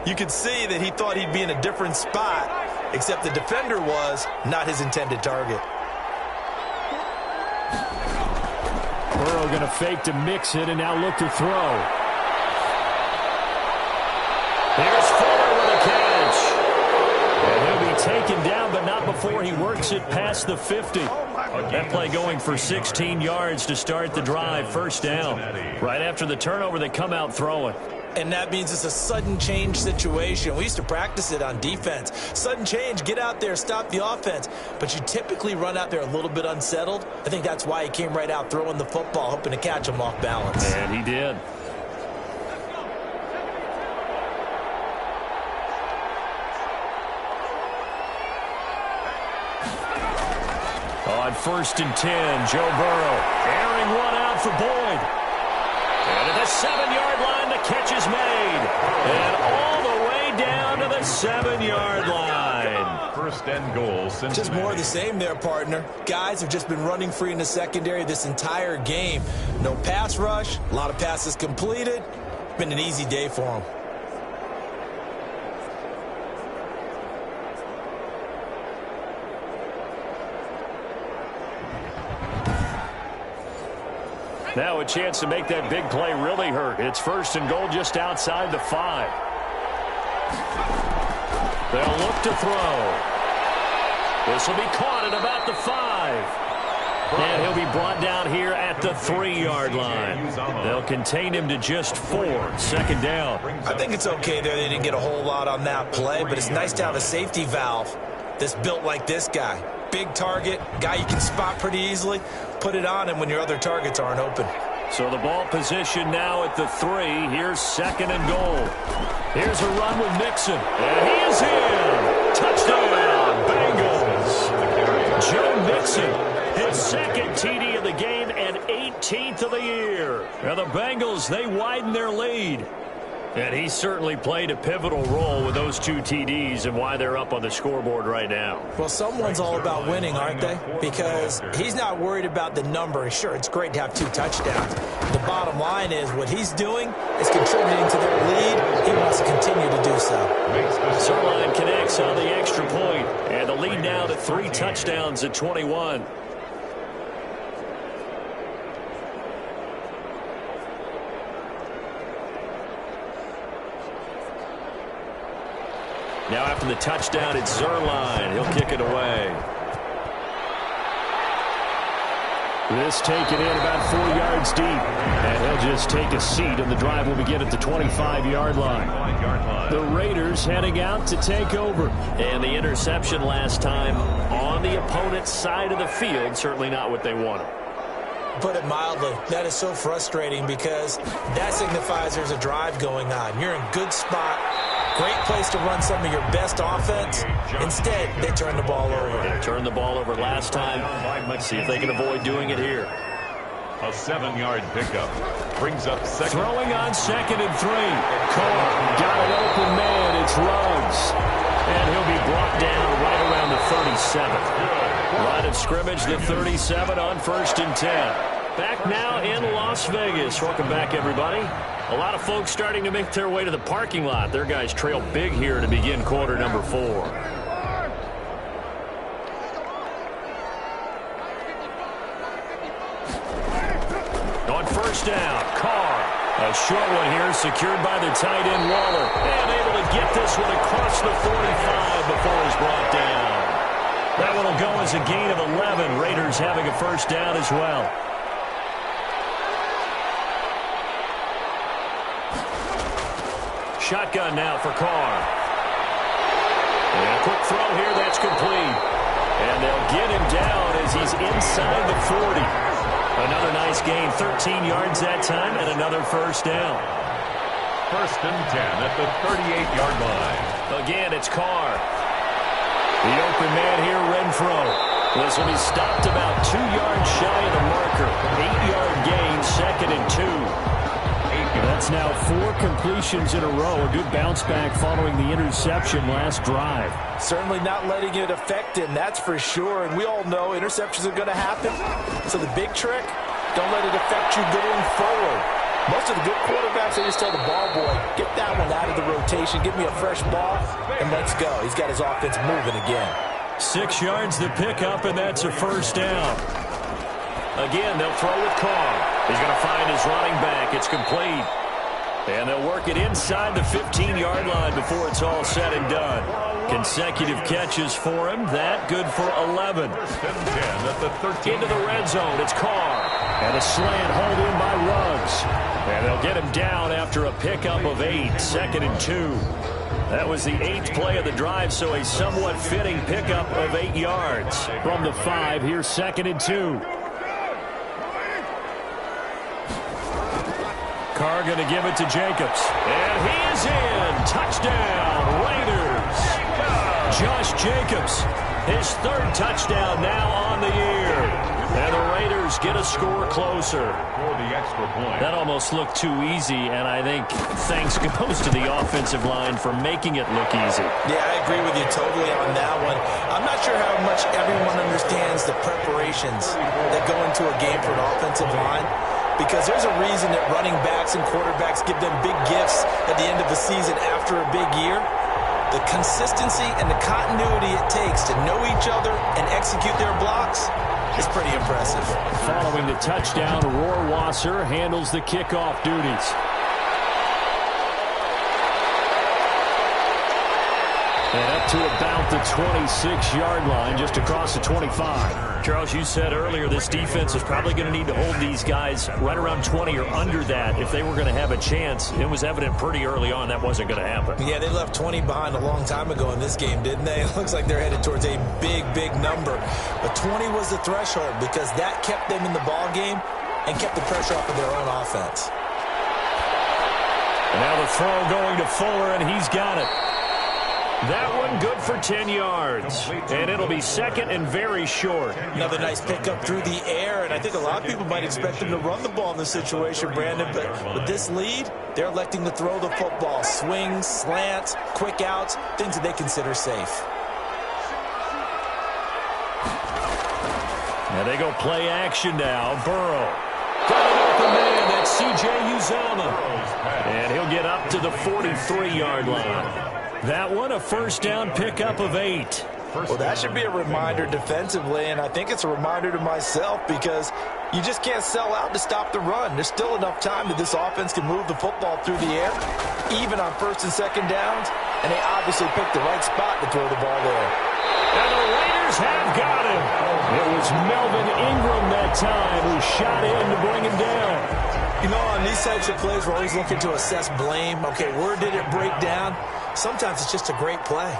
you could see that he thought he'd be in a different spot, except the defender was not his intended target. Burrow going to fake to mix it and now look to throw. Here's Fuller with a catch. And he'll be taken down, but not before he works it past the 50. That play going for 16 yards to start the drive. 1st down. Right after the turnover, they come out throwing. And that means it's a sudden change situation. We used to practice it on defense. Sudden change, get out there, stop the offense. But you typically run out there a little bit unsettled. I think that's why he came right out throwing the football, hoping to catch him off balance. And he did. On 1st and 10, Joe Burrow airing one out for Boyd. And at the 7-yard line, the catch is made. And all the way down to the 7-yard line. 1st and goal. Just more of the same there, partner. Guys have just been running free in the secondary this entire game. No pass rush, a lot of passes completed. Been an easy day for them. Now a chance to make that big play really hurt. It's 1st and goal just outside the 5. They'll look to throw. This will be caught at about the 5. And he'll be brought down here at the 3-yard line. They'll contain him to just 4. Second down. I think it's okay there. They didn't get a whole lot on that play, but it's nice to have a safety valve that's built like this guy. Big target, guy you can spot pretty easily. Put it on him when your other targets aren't open. So the ball position now at the 3. Here's second and goal. Here's a run with Mixon. And he is in. Touchdown, Bengals. Joe Mixon, his second TD of the game and 18th of the year. Now the Bengals, they widen their lead. And he certainly played a pivotal role with those 2 TDs and why they're up on the scoreboard right now. Well, someone's all about winning, aren't they? Because he's not worried about the number. Sure, it's great to have 2 touchdowns. The bottom line is what he's doing is contributing to their lead. He wants to continue to do so. Zerline connects on the extra point, and the lead now to 3 touchdowns at 21. Now after the touchdown, it's Zerline. He'll kick it away. This taken in about 4 yards deep. And he'll just take a seat, and the drive will begin at the 25-yard line. The Raiders heading out to take over. And the interception last time on the opponent's side of the field, certainly not what they wanted. Put it mildly, that is so frustrating because that signifies there's a drive going on. You're in a good spot. Great place to run some of your best offense. Instead, they turn the ball over. They turned the ball over last time. Let's see if they can avoid doing it here. A 7-yard pickup brings up second. Throwing on second and 3. Carr got an open man. It's Ruggs. And he'll be brought down right around the 37. Line of scrimmage, the 37 on 1st and 10. Back now in Las Vegas. Welcome back, everybody. A lot of folks starting to make their way to the parking lot. Their guys trail big here to begin quarter number 4. On 1st down, Carr. A short one here secured by the tight end Waller. And able to get this one across the 45 before he's brought down. That one will go as a gain of 11. Raiders having a 1st down as well. Shotgun now for Carr. And a quick throw here, that's complete. And they'll get him down as he's inside the 40. Another nice gain, 13 yards that time, and another 1st down. 1st and 10 at the 38-yard line. Again, it's Carr. The open man here, Renfro. This one, he stopped about 2 yards shy of the marker. 8-yard gain, 2nd and 2. That's now 4 completions in a row. A good bounce back following the interception last drive. Certainly not letting it affect him, that's for sure. And we all know interceptions are going to happen. So the big trick, don't let it affect you going forward. Most of the good quarterbacks, they just tell the ball boy, get that one out of the rotation, give me a fresh ball, and let's go. He's got his offense moving again. 6 yards the pickup, and that's a 1st down. Again, they'll throw with Carr. He's going to find his running back. It's complete. And they'll work it inside the 15-yard line before it's all said and done. Consecutive catches for him. That good for 11. 1st and 10 at the 13. Into the red zone. It's Carr. And a slant hauled in by Ruggs. And they'll get him down after a pickup of 8. 2nd and 2. That was the 8th play of the drive, so a somewhat fitting pickup of 8 yards. From the 5, here's 2nd and 2. Carr going to give it to Jacobs. And he is in. Touchdown, Raiders. Josh Jacobs, his 3rd touchdown now on the year. And the Raiders get a score closer. For the extra point. That almost looked too easy, and I think thanks goes to the offensive line for making it look easy. Yeah, I agree with you totally on that one. I'm not sure how much everyone understands the preparations that go into a game for an offensive line. Because there's a reason that running backs and quarterbacks give them big gifts at the end of the season after a big year. The consistency and the continuity it takes to know each other and execute their blocks is pretty impressive. Following the touchdown, Rohrwasser handles the kickoff duties. And up to about the 26-yard line, just across the 25. Charles, you said earlier this defense is probably going to need to hold these guys right around 20 or under that if they were going to have a chance. It was evident pretty early on that wasn't going to happen. Yeah, they left 20 behind a long time ago in this game, didn't they? It looks like they're headed towards a big, big number. But 20 was the threshold because that kept them in the ball game and kept the pressure off of their own offense. And now the throw going to Fuller, and he's got it. That one good for 10 yards. And it'll be second and very short. Another nice pickup through the air, and I think a lot of people might expect them to run the ball in this situation, Brandon, but with this lead, they're electing to throw the football. Swings, slants, quick outs, things that they consider safe. And they go play action now. Burrow. Got an open man. That's C.J. Uzomah. And he'll get up to the 43-yard line. That one, a first down pickup of 8. Well, that should be a reminder defensively, and I think it's a reminder to myself because you just can't sell out to stop the run. There's still enough time that this offense can move the football through the air, even on first and second downs, and they obviously picked the right spot to throw the ball there. And the Raiders have got him. It was Melvin Ingram that time who shot in to bring him down. You know, on these types of plays, we're always looking to assess blame. Okay, where did it break down? Sometimes it's just a great play.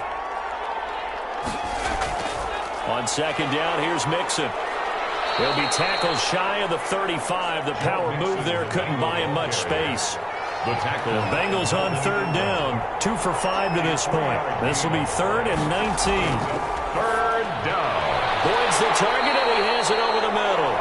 On second down, here's Mixon. He'll be tackled shy of the 35. The power move there couldn't buy him much space. The tackle. The Bengals on third down. 2 for 5 to this point. This will be 3rd and 19. Third down. Boyd's the target, and he has it over the middle.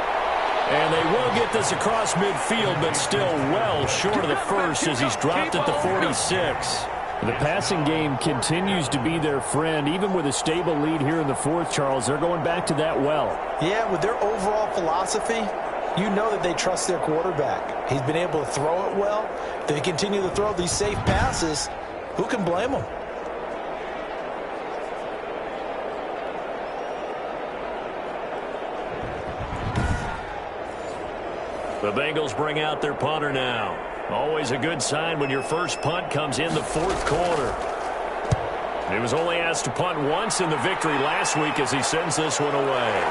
And they will get this across midfield, but still well short of the first as he's dropped at the 46. The passing game continues to be their friend. Even with a stable lead here in the fourth, Charles, they're going back to that well. Yeah, with their overall philosophy, you know that they trust their quarterback. He's been able to throw it well. They continue to throw these safe passes. Who can blame them? The Bengals bring out their punter now. Always a good sign when your first punt comes in the fourth quarter. He was only asked to punt once in the victory last week as he sends this one away.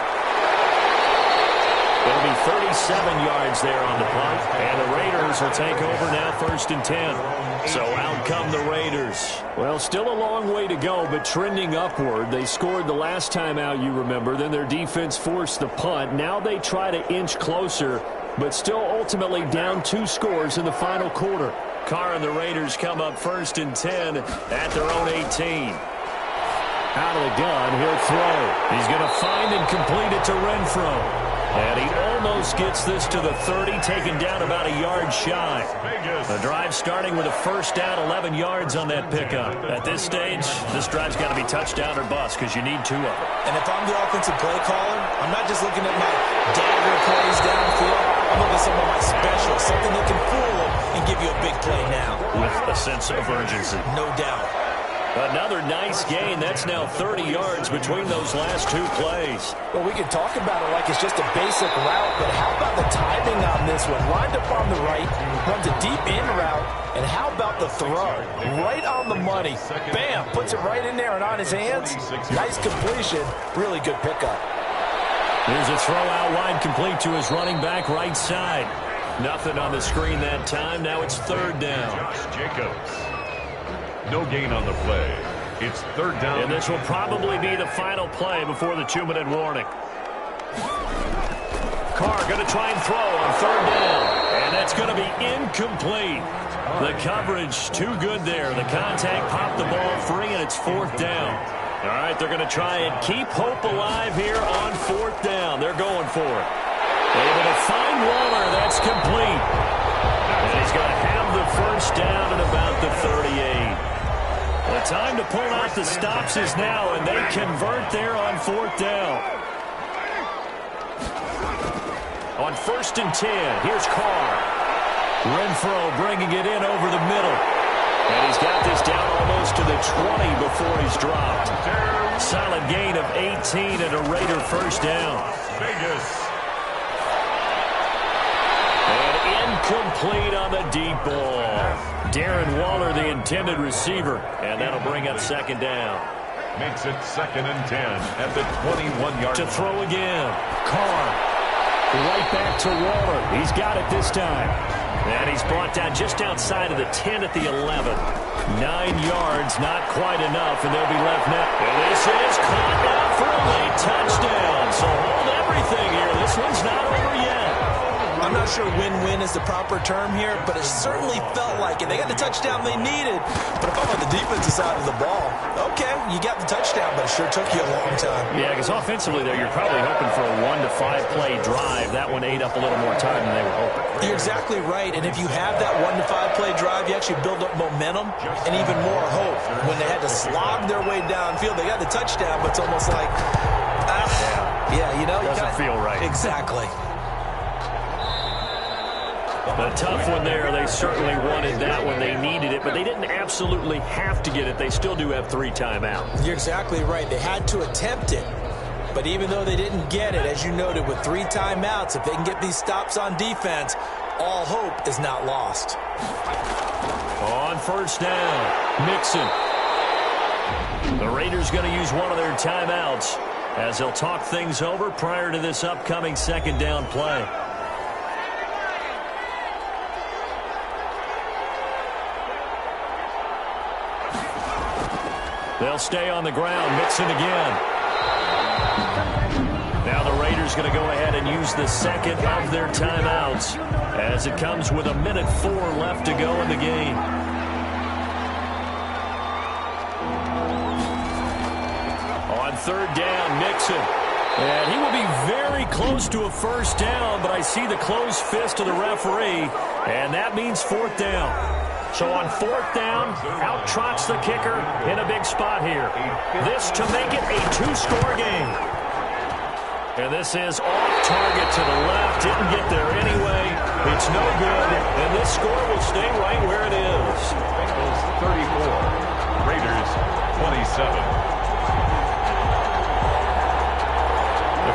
It'll be 37 yards there on the punt, and the Raiders will take over now 1st and 10. So out come the Raiders. Well, still a long way to go, but trending upward. They scored the last time out, you remember. Then their defense forced the punt. Now they try to inch closer, but still ultimately down 2 scores in the final quarter. Carr and the Raiders come up 1st and 10 at their own 18. Out of the gun, he'll throw. He's going to find and complete it to Renfro. And he almost gets this to the 30, taken down about a yard shy. The drive starting with a first down, 11 yards on that pickup. At this stage, this drive's got to be touchdown or bust because you need 2 of them. And if I'm the offensive play caller, I'm not just looking at my dagger plays downfield. I'm looking at some of my specials, something that can fool them and give you a big play now. With a sense of urgency. No doubt. Another nice gain. That's now 30 yards between those last 2 plays. Well, we can talk about it like it's just a basic route, but how about the timing on this one? Lined up on the right, runs a deep in route, and how about the throw? Right on the money. Bam, puts it right in there and on his hands. Nice completion. Really good pickup. Here's a throw out wide, complete to his running back right side. Nothing on the screen that time. Now it's 3rd down. Josh Jacobs. No gain on the play. It's 3rd down. And this will probably be the final play before the 2-minute warning. Carr going to try and throw on 3rd down. And that's going to be incomplete. The coverage too good there. The contact popped the ball free, and it's 4th down. All right, they're going to try and keep hope alive here on 4th down. They're going for it. Able to find Waller. That's complete. And he's going to have the first down at about the 38. The time to pull out the stops is now, and they convert there on 4th down. On 1st and 10, here's Carr. Renfro bringing it in over the middle. And he's got this down almost to the 20 before he's dropped. Solid gain of 18 and a Raider first down. Vegas. And incomplete on the deep ball. Darren Waller, the intended receiver, and that'll bring up second down. Makes it 2nd and 10 at the 21-yard line. To throw again. Carr. Right back to Waller. He's got it this time. And he's brought down just outside of the 10 at the 11. 9 yards, not quite enough, and they'll be left now. And this is caught now for a late touchdown. So hold everything here. This one's not over yet. I'm not sure win-win is the proper term here, but it certainly felt like it. They got the touchdown they needed. But if I'm on the defensive side of the ball, okay, you got the touchdown, but it sure took you a long time. Yeah, because offensively there, you're probably hoping for a 1 to 5 play drive. That one ate up a little more time than they were hoping. You're exactly right, and if you have that 1 to 5 play drive, you actually build up momentum and even more hope. When they had to slog their way downfield, they got the touchdown, but it's almost like, yeah, you know. Doesn't feel right. Exactly. A tough one there. They certainly wanted that when they needed it, but they didn't absolutely have to get it. They still do have 3 timeouts. You're exactly right. They had to attempt it. But even though they didn't get it, as you noted, with 3 timeouts, if they can get these stops on defense, all hope is not lost. On first down, Mixon. The Raiders going to use one of their timeouts as they'll talk things over prior to this upcoming second down play. They'll stay on the ground. Mixon again. Now the Raiders going to go ahead and use the second of their timeouts as it comes with 1:04 left to go in the game. On third down, Mixon. And he will be very close to a first down, but I see the closed fist of the referee, and that means 4th down. So on 4th down, out trots the kicker in a big spot here. This to make it a 2-score game. And this is off target to the left. Didn't get there anyway. It's no good. And this score will stay right where it is. Bengals 34, Raiders 27.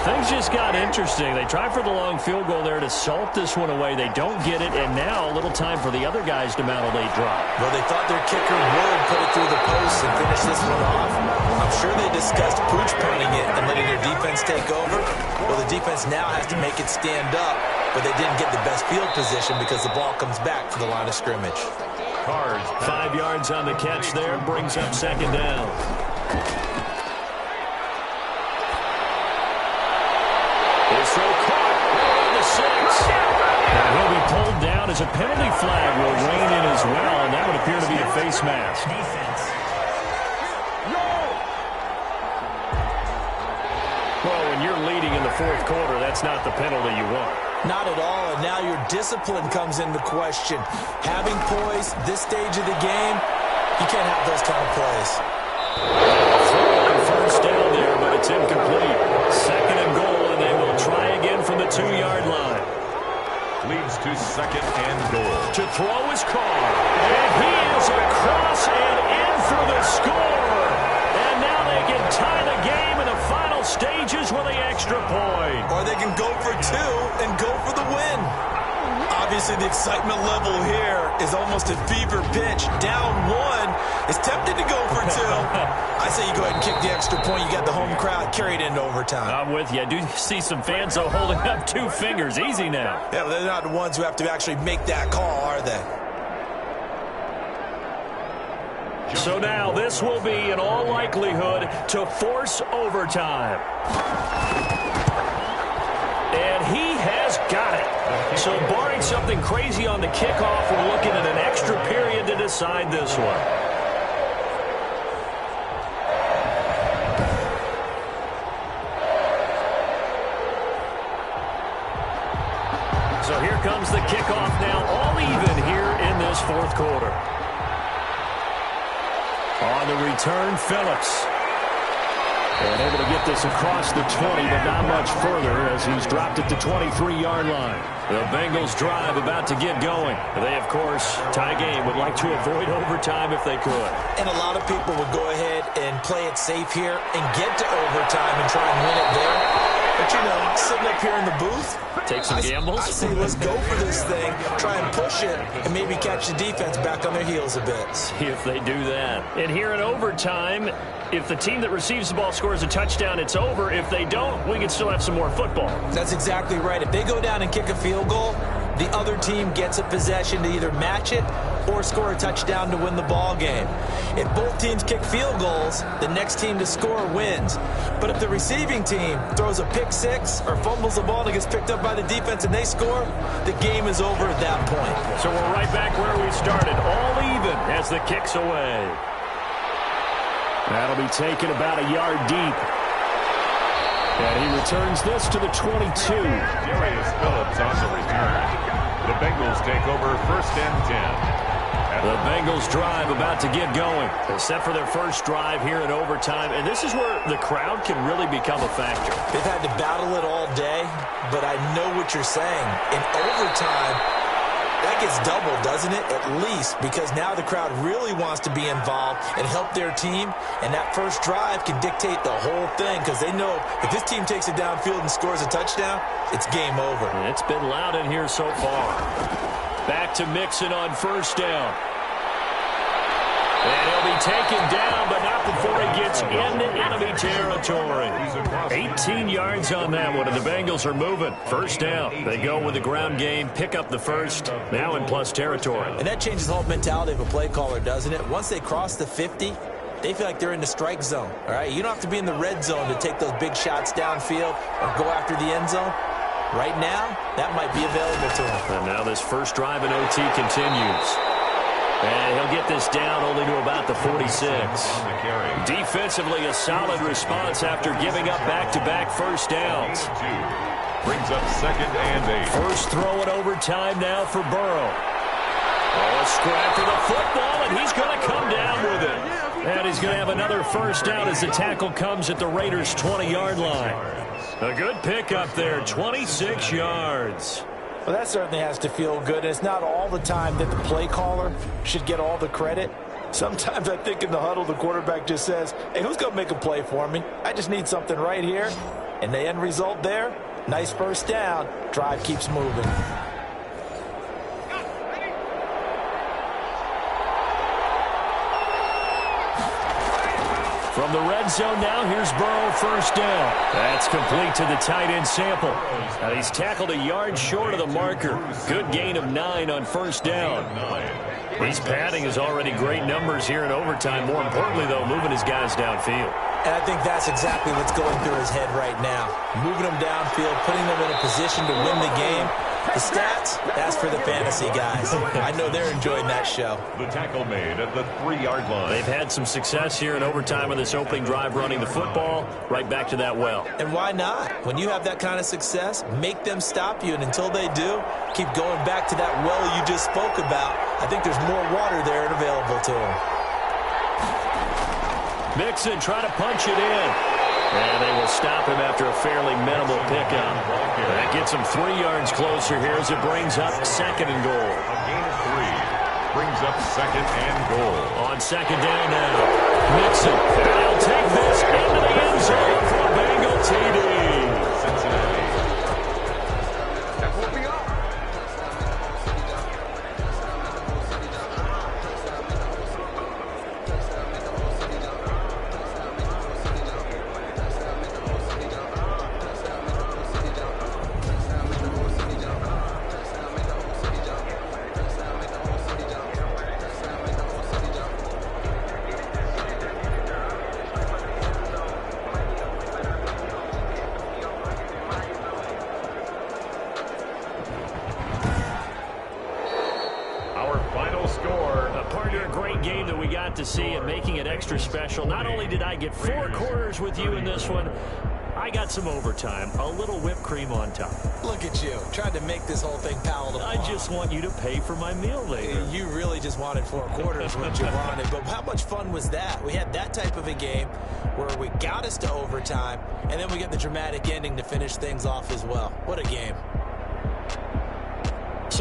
Things just got interesting. They tried for the long field goal there to salt this one away. They don't get it, and now a little time for the other guys to mount a late drop. Well, they thought their kicker would put it through the post and finish this one off. I'm sure they discussed pooch punting it and letting their defense take over. Well, the defense now has to make it stand up, but they didn't get the best field position because the ball comes back for the line of scrimmage. Cards. 5 yards on the catch there, brings up second down. This throw caught around the 6. And he'll be pulled down as a penalty flag will rein in as well, and that would appear to be a face mask. Well, when you're leading in the 4th quarter, that's not the penalty you want. Not at all, and now your discipline comes into question. Having poise this stage of the game, you can't have those kind of plays. Throw on first down there, but it's incomplete. 2nd and goal. Try again from the 2-yard line. Leads to 2nd and goal. To throw his Carr. And he is across and in for the score. And now they can tie the game in the final stages with the extra point. Or they can go for 2 and go for the win. Obviously, the excitement level here is almost at fever pitch. Down 1 is tempted to go for 2. I say you go ahead and kick the extra point. You got the home crowd carried into overtime. I'm with you. I do see some fans, though, holding up 2 fingers. Easy now. Yeah, but they're not the ones who have to actually make that call, are they? So now this will be, in all likelihood, to force overtime. And he has got it. So barring something crazy on the kickoff, we're looking at an extra period to decide this one. So here comes the kickoff now, all even here in this 4th quarter. On the return, Phillips. And able to get this across the 20, but not much further as he's dropped it to 23-yard line. The Bengals drive about to get going. They, of course, tie game, would like to avoid overtime if they could. And a lot of people would go ahead and play it safe here and get to overtime and try and win it there. But, sitting up here in the booth, take some gambles. I say let's go for this thing, try and push it, and maybe catch the defense back on their heels a bit. See if they do that. And here in overtime, if the team that receives the ball scores a touchdown, it's over. If they don't, we can still have some more football. That's exactly right. If they go down and kick a field goal, the other team gets a possession to either match it or score a touchdown to win the ball game. If both teams kick field goals, the next team to score wins. But if the receiving team throws a pick six or fumbles the ball and it gets picked up by the defense and they score, the game is over at that point. So we're right back where we started, all even as the kick's away. That'll be taken about a yard deep. And he returns this to the 22. Darius Phillips on the return. The Bengals take over 1st and 10. The Bengals drive about to get going. They set for their first drive here in overtime, and this is where the crowd can really become a factor. They've had to battle it all day, but I know what you're saying. In overtime, that gets doubled, doesn't it? At least, because now the crowd really wants to be involved and help their team, and that first drive can dictate the whole thing because they know if this team takes it downfield and scores a touchdown, it's game over. And it's been loud in here so far. Back to Mixon on 1st down. And he'll be taken down, but not before he gets into enemy territory. 18 yards on that one, and the Bengals are moving. 1st down. They go with the ground game, pick up the first, now in plus territory. And that changes the whole mentality of a play caller, doesn't it? Once they cross the 50, they feel like they're in the strike zone. All right, you don't have to be in the red zone to take those big shots downfield or go after the end zone. Right now, that might be available to him. And now this first drive in OT continues. And he'll get this down only to about the 46. Defensively, a solid response after giving up back-to-back first downs. Brings up 2nd and 8. First throw in overtime now for Burrow. Oh, a scrap for the football, and he's going to come down with it. And he's going to have another first down as the tackle comes at the Raiders' 20-yard line. A good pickup there, 26 yards. Well, that certainly has to feel good. It's not all the time that the play caller should get all the credit. Sometimes I think in the huddle, the quarterback just says, hey, who's going to make a play for me? I just need something right here. And the end result there, nice first down. Drive keeps moving. From the red zone now, here's Burrow, 1st down. That's complete to the tight end Sample. And he's tackled a yard short of the marker. Good gain of 9 on 1st down. He's padding his already great numbers here in overtime. More importantly, though, moving his guys downfield. And I think that's exactly what's going through his head right now. Moving them downfield, putting them in a position to win the game. The stats, that's for the fantasy guys. I know they're enjoying that show. The tackle made at the 3-yard line. They've had some success here in overtime on this opening drive running the football right back to that well. And why not? When you have that kind of success, make them stop you. And until they do, keep going back to that well you just spoke about. I think there's more water there and available to them. Mixon trying to punch it in. And they will stop him after a fairly minimal pickup. That gets him 3 yards closer here as it brings up 2nd and goal. A gain of 3 brings up 2nd and goal. On 2nd down now, Mixon. And he'll take this into the end zone for a Bengal TD. Cincinnati. To see and making it extra special. Not only did I get 4 quarters with you in this one, I got some overtime, a little whipped cream on top. Look at you, trying to make this whole thing palatable. I just want you to pay for my meal later. You really just wanted 4 quarters what you wanted, but how much fun was that? We had that type of a game where we got us to overtime, and then we get the dramatic ending to finish things off as well. What a game.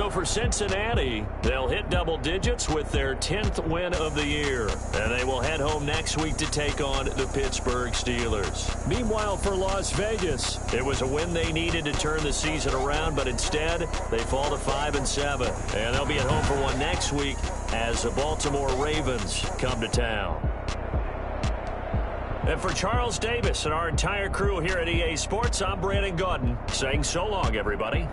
So for Cincinnati, they'll hit double digits with their 10th win of the year. And they will head home next week to take on the Pittsburgh Steelers. Meanwhile, for Las Vegas, it was a win they needed to turn the season around, but instead, they fall to 5-7. And they'll be at home for one next week as the Baltimore Ravens come to town. And for Charles Davis and our entire crew here at EA Sports, I'm Brandon Gaudin saying so long, everybody.